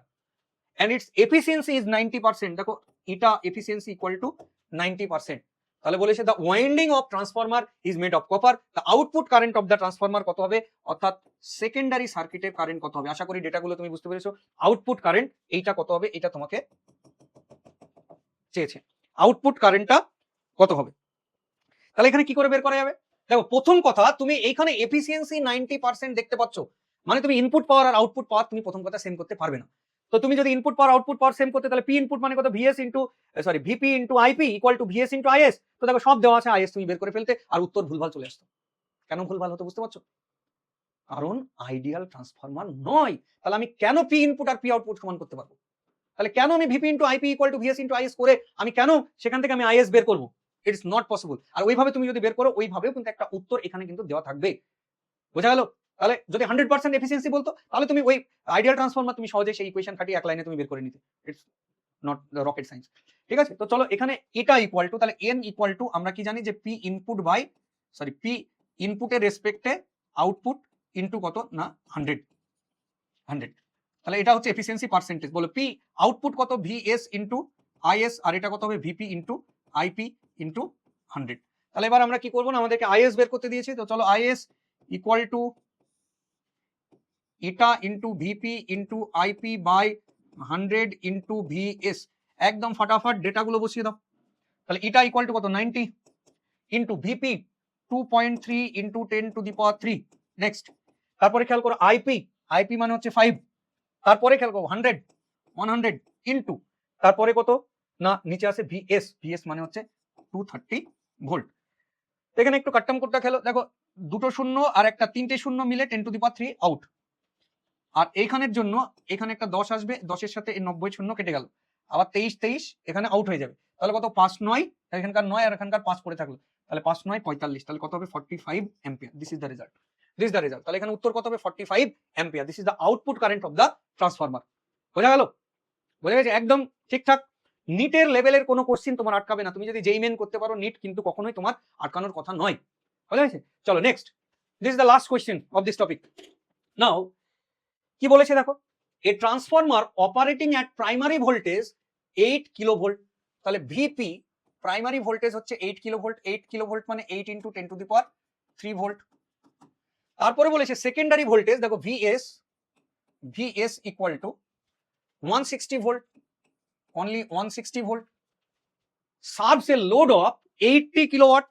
and its efficiency is 90%। দেখো এটা এফিসিয়েন্সি ইকুয়াল টু 90%। তাহলে বলেছে the winding of transformer is made of copper, the output current of the transformer কত হবে, অর্থাৎ সেকেন্ডারি সার্কিটের কারেন্ট কত হবে। আশা করি ডেটাগুলো তুমি বুঝতে পেরেছো। আউটপুট কারেন্ট এইটা কত হবে, এটা তোমাকে চেয়েছে, আউটপুট কারেন্টটা কত হবে। তাহলে এখানে কি করে বের করা যাবে? দেখো প্রথম কথা, তুমি এইখানে এফিসিয়েন্সি 90% দেখতে পাচ্ছ, মানে তুমি ইনপুট পাওয়ার আর আউটপুট পাওয়ার তুমি প্রথম কথা সেম করতে পারবে না। তো তুমি যদি input power output power same করতে, তাহলে পি ইনপুট মানে কত, VP into IP equal to VS into IS. তো দেখো সব দেওয়া আছে, আইএস তুমি বের করে ফেলতে আর উত্তর ভুলভাল চলে আসতো। কেন ভুলভাল হতো বুঝতে পারছো? কারণ আইডিয়াল ট্রান্সফরমার নয়। তাহলে আমি কেন পি ইনপুট আর পি আউটপুট সমান করতে পারবো? তাহলে কেন আমি VP into IP equal to VS into IS করে আমি কেন সেখান থেকে আমি আইএস বের করবো? It's not possible. আর ওইভাবে তুমি যদি বের করো, ওইভাবেও কিন্তু একটা উত্তর এখানে কিন্তু দেওয়া থাকবে। বোঝা গেল? তাহলে যদি 100% এফিসিয়েন্সি বলতো, তাহলে তুমি ওই আইডিয়াল ট্রান্সফরমার তুমি সহজে সেই ইকুয়েশন খাটিয়ে এক লাইনে তুমি বের করে নিতে। It's not rocket science. ঠিক আছে, তো চলো এখানে এটা ইকুয়াল টু, তাহলে এন ইকুয়াল টু আমরা কি জানি যে পি ইনপুট বাই পি ইনপুটের রেসপেক্টে আউটপুট ইনটু কত না 100। তাহলে এটা হচ্ছে এফিসিয়েন্সি পার্সেন্টেজ। বলো পি আউটপুট কত, ভিএস ইনটু আইএস, আর এটা কত হবে ভিপি ইনটু আইপি ইনটু 100। তাহলে এবার আমরা কি করবো না, আমাদেরকে আইএস বের করতে দিয়েছে, তো চলো আইএস ইকুয়াল টু এটা into VP into IP by 100 into VS. একদম ফাটাফাট ডেটাগুলো বসিয়ে দাও। তাহলে এটা ইকুয়াল টু কত 90 ইনটু ভিপি 2.3 ইনটু 10⁻³। নেক্সট, তারপরে খেয়াল করো আইপি মানে হচ্ছে 5, তারপরে খেয়াল করো 100 ইনটু তারপরে কত না নিচে আছে ভিএস মানে হচ্ছে 230 ভোল্ট। এখানে একটু কাট্টাম কোডটা খেলো, দেখো দুটো শূন্য আর একটা তিনটে শূন্য মিলে 10⁻³ আউট। আর এইখানের জন্য এখানে একটা 10 আসবে, 10-এর সাথে 90 শূন্য কেটে গেল, আবার 23 এখানে আউট হয়ে যাবে। তাহলে কত 5 9, এখানকার 9 আর এখানকার 5 পড়ে থাকলো, তাহলে 5 9 45, তাহলে কত হবে 45 ampere. This is the result, তাহলে এখানে উত্তর কত হবে 45 ampere. This is the output current of the transformer. বোঝা গেল? বোঝা গেছে? একদম ঠিকঠাক। নিটের লেভেলের কোনো কোশ্চিন তোমার আটকাবে না। তুমি যদি যেই মেন করতে পারো, নিট কিন্তু কখনোই তোমার আটকানোর কথা নয়। বোঝা গেছে? চলো next, this is the last question of this topic. Now কি বলেছে দেখো, a transformer operating at primary voltage 8 kilovolt. তাহলে ভিপি প্রাইমারি ভোল্টেজ হচ্ছে 8 কিলোভোল্ট, 8 কিলোভোল্ট মানে 8 ইন্টু 10⁻³ ভোল্ট। তারপরে বলেছে সেকেন্ডারি ভোল্টেজ, দেখো VS equal to 160 volt, only 160 volt, serves a load of 80 kilowatt.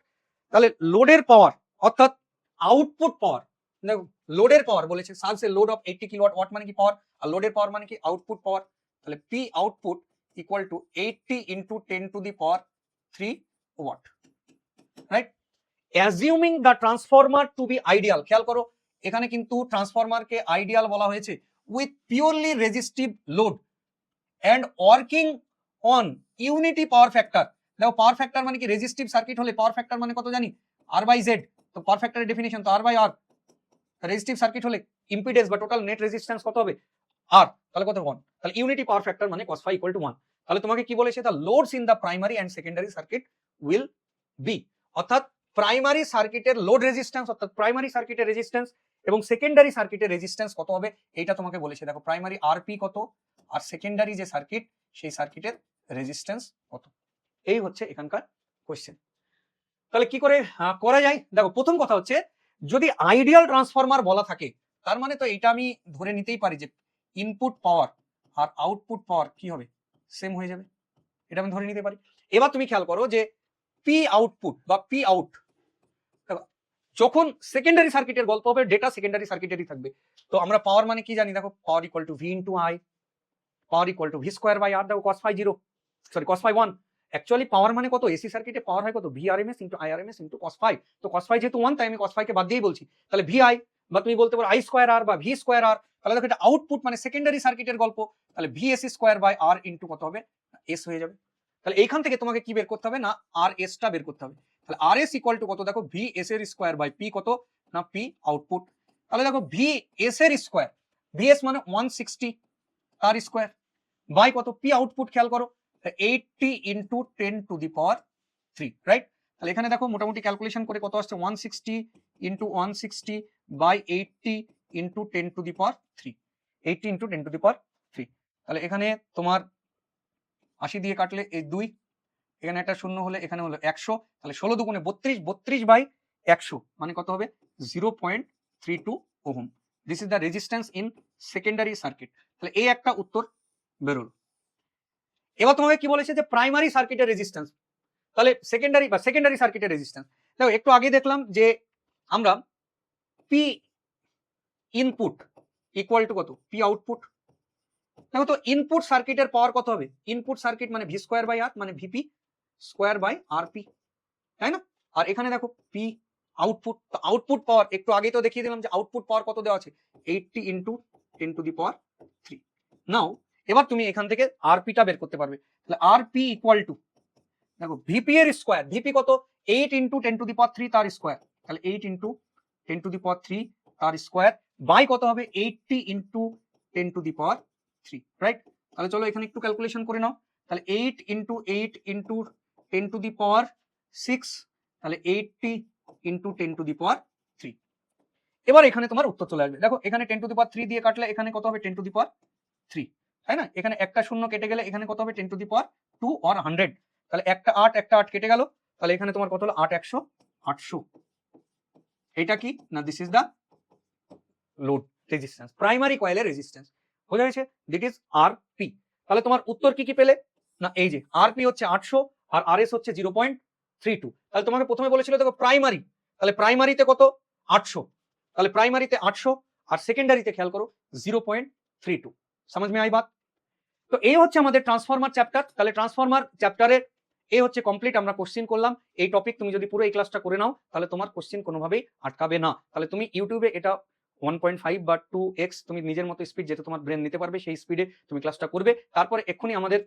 তাহলে লোডের পাওয়ার অর্থাৎ আউটপুট পাওয়ার দেখো লোডের পাওয়ার বলেছে, serves a load of 80 kilowatt, watt মানে কি পাওয়ার, আর লোডের পাওয়ার মানে কি আউটপুট পাওয়ার। তাহলে P output equal to 80 into 10 to the power 3 watt, right. Assuming the transformer to be ideal, খেয়াল করো এখানে কিন্তু ট্রান্সফরমারকে আইডিয়াল বলা হয়েছে, with purely resistive load and working on unity power factor. দেখো পাওয়ার ফ্যাক্টর মানে কি, রেজিস্টিভ সার্কিট হলে পাওয়ার ফ্যাক্টর মানে কত জানি, আর বাই জেড। তো পাওয়ার ফ্যাক্টরের ডেফিনিশন তো আর বাই আর। রেজিস্টিভ সার্কিট হলে ইম্পিডেন্স বা টোটাল নেট রেজিস্ট্যান্স কত হবে, আর, তাহলে কত 1। তাহলে ইউনিটি পাওয়ার ফ্যাক্টর মানে cos phi ইকুয়াল টু 1। তাহলে তোমাকে কি বলেছে, the loads in the primary and secondary circuit will be, অর্থাৎ প্রাইমারি সার্কিটের লোড রেজিস্ট্যান্স, অর্থাৎ প্রাইমারি সার্কিটের রেজিস্ট্যান্স এবং সেকেন্ডারি সার্কিটের রেজিস্ট্যান্স কত হবে, এইটা তোমাকে বলেছে। দেখো প্রাইমারি আরপি কত, আর সেকেন্ডারি যে সার্কিট সেই সার্কিটের রেজিস্ট্যান্স কত, এই হচ্ছে এখানকার কোশ্চেন। তাহলে কি করে করা যায়, দেখো প্রথম কথা হচ্ছে যদি আইডিয়াল ট্রান্সফরমার বলা থাকে তার মানে তো এটা আমি ধরে নিতেই পারি যে ইনপুট পাওয়ার আর আউটপুট পাওয়ার কি হবে, সেম হয়ে যাবে, এটা আমি ধরে নিতে পারি। এবার তুমি খেয়াল করো যে পি আউটপুট বা পি আউট, যখন সেকেন্ডারি সার্কিটের গল্প হবে ডেটা সেকেন্ডারি সার্কিটেরই থাকবে। তো আমরা পাওয়ার মানে কি জানি, দেখো power equal to V into I, power equal to V square by R. দেখো cos phi 0, sorry cos phi 1। Actually power মানে কত, এসি সার্কিটে পাওয়ার হয় কত, V R M S into I R M S into cos phi। তো cos phi যেহেতু 1 তাই আমি cos phi কে বাদ দিয়েই বলছি। তাহলে ভি আই, বা তুমি বলতে পারো আই স্কোয়ার আর বা ভি স্কোয়ার আর। তাহলে দেখো এটা আউটপুট মানে সেকেন্ডারি সার্কিটের গল্প, তাহলে V S square by R into কত হবে, এস হয়ে যাবে। তাহলে এইখান থেকে তোমাকে কি বের করতে হবে না, আর এসটা বের করতে হবে। তাহলে আর এস ইকুয়াল টু কত, দেখো ভি এস এর স্কোয়ার বাই পি কত না পি আউটপুট। তাহলে দেখো ভি এস এর স্কোয়ার, ভি এস মানে 160 তার স্কোয়ার বাই কত পি আউটপুট, খেয়াল করো 80 into 10 to the power 3, right. তাহলে এখানে দেখো মোটামুটি ক্যালকুলেশন করে কত আসছে, 160 into 160 by 80 into 10 to the power 3, 80 into 10 to the power 3। তাহলে এখানে তোমার 80 দিয়ে কাটলে এই 2, এখানে একটা শূন্য হলে এখানে হলো 100, তাহলে 16 দুগুণে 32, 32 বাই 100 মানে কত হবে 0.32 ohm. This is the resistance in secondary circuit. তাহলে এই একটা উত্তর বেরোলো। এবার তোমাকে কি বলেছে যে প্রাইমারি সার্কিটের রেজিস্ট্যান্স, তাহলে সেকেন্ডারি সার্কিটের রেজিস্ট্যান্স। দেখো একটু আগে দেখলাম যে আমরা পি ইনপুট ইকুয়াল টু কত পি আউটপুট। দেখো তো ইনপুট সার্কিটের পাওয়ার কত হবে, ইনপুট সার্কিট মানে ভি স্কোয়ার বাই আর মানে VP square by R P, তাই না। আর এখানে দেখো পি আউটপুট, আউটপুট পাওয়ার একটু আগে তো দেখিয়ে দিলাম যে আউটপুট পাওয়ার কত দেওয়া আছে, 80 ইন্টু 10 টু দি পাওয়ার 3। নাও এবার তুমি এখান থেকে আরপিটা বের করতে পারবে। তাহলে আরপি ইকুয়াল টু, দেখো ভিপি এর স্কোয়ার, ভিপি কত 8 ইন্টু 10 টু দি পাওয়ার 3 তার স্কোয়ার, তাহলে 8 ইন্টু 10 টু দি পাওয়ার 3 তার স্কোয়ার বাই কত হবে 80 into 10 to the power 3, right. তাহলে চলো এখানে একটু ক্যালকুলেশন করে নাও। তাহলে 8 ইন্টু 8 ইন্টু 10 টু দি পাওয়ার 6, তাহলে 80 ইন্টু 10 টু দি পাওয়ার 3। এবার এখানে তোমার উত্তর চলে আসবে। দেখো এখানে 10 টু দি পাওয়ার 3 দিয়ে কাটলে এখানে কত হবে 10 টু দি পাওয়ার 3, তাই না। এখানে একটা শূন্য কেটে গেলে এখানে কত হবে 10 টু দি পাওয়ার 2 অর 100, তাহলে একটা 8 কেটে গেল, তাহলে এখানে তোমার কত হলো 8 100 800। এটা কি না, this is the load resistance, primary কয়েলের রেজিস্ট্যান্স। বোঝা গেছে, দিট ইজ আরপি। তাহলে তোমার উত্তর কি কি পেলে না, এই যে আরপি হচ্ছে 800 আর আরএস হচ্ছে 0.32। তাহলে তোমাকে প্রথমে বলেছিল দেখো প্রাইমারি, তাহলে প্রাইমারিতে কত 800, তাহলে প্রাইমারিতে 800 আর সেকেন্ডারিতে খেয়াল করো 0.32। समझ में आई बात। তো এই হচ্ছে আমাদের ট্রান্সফরমার চ্যাপ্টার। তাহলে ট্রান্সফরমার চ্যাপ্টারের এই হচ্ছে কমপ্লিট আমরা কোশ্চেন করলাম। এই টপিক তুমি যদি পুরো এই ক্লাসটা করে নাও তাহলে তোমার কোশ্চেন কোনোভাবেই আটকাবে না। তাহলে তুমি ইউটিউবে এটা 1.5 বা 2x তুমি নিজের মতো স্পিড যেটা তোমার ব্রেন নিতে পারবে সেই স্পিডে তুমি ক্লাসটা করবে। তারপরে এক্ষুনি আমাদের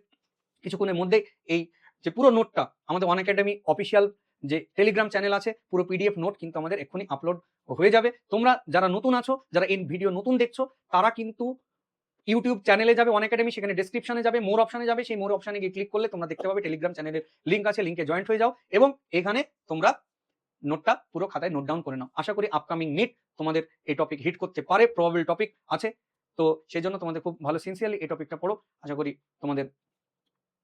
কিছুক্ষণের মধ্যে এই যে পুরো নোটটা আমাদের ওয়ান একাডেমি অফিসিয়াল যে টেলিগ্রাম চ্যানেল আছে পুরো পিডিএফ নোট কিন্তু আমাদের এক্ষুনি আপলোড হয়ে যাবে। তোমরা যারা নতুন আছো, যারা এই ভিডিও নতুন দেখছো, তারা কিন্তু ইউটিউব চ্যানেলে যাবে ওয়ান একাডেমি, সেখানে ডেসক্রিপশনে যাবে, মোর অপশনে যাবে, সেই মোর অপশনে গিয়ে ক্লিক করলে তোমরা দেখতে পাবে টেলিগ্রাম চ্যানেলের লিঙ্ক আছে, লিঙ্কে জয়েন্ট হয়ে যাও এবং এখানে তোমরা নোটটা পুরো খাতায় নোট ডাউন করে নাও। আশা করি আপকামিং নিট তোমাদের এই টপিক হিট করতে পারে, প্রবাবল টপিক আছে, তো সেই জন্য তোমাদের খুব ভালো সিনসিয়ারলি এই টপিকটা পড়ো, আশা করি তোমাদের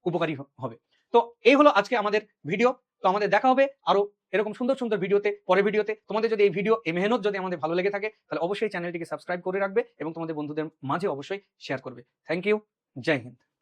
উপকারী হবে। তো এই হলো আজকে আমাদের ভিডিও। তো আমাদের দেখা হবে আরো এরকম সুন্দর সুন্দর ভিডিওতে, পরের ভিডিওতে। তোমাদের যদি এই ভিডিও এই মেহনত যদি আমাদের ভালো লেগে থাকে তাহলে অবশ্যই চ্যানেলটিকে সাবস্ক্রাইব করে রাখবে এবং তোমাদের বন্ধুদের মাঝে অবশ্যই শেয়ার করবে। থ্যাংক ইউ, জয় হিন্দ।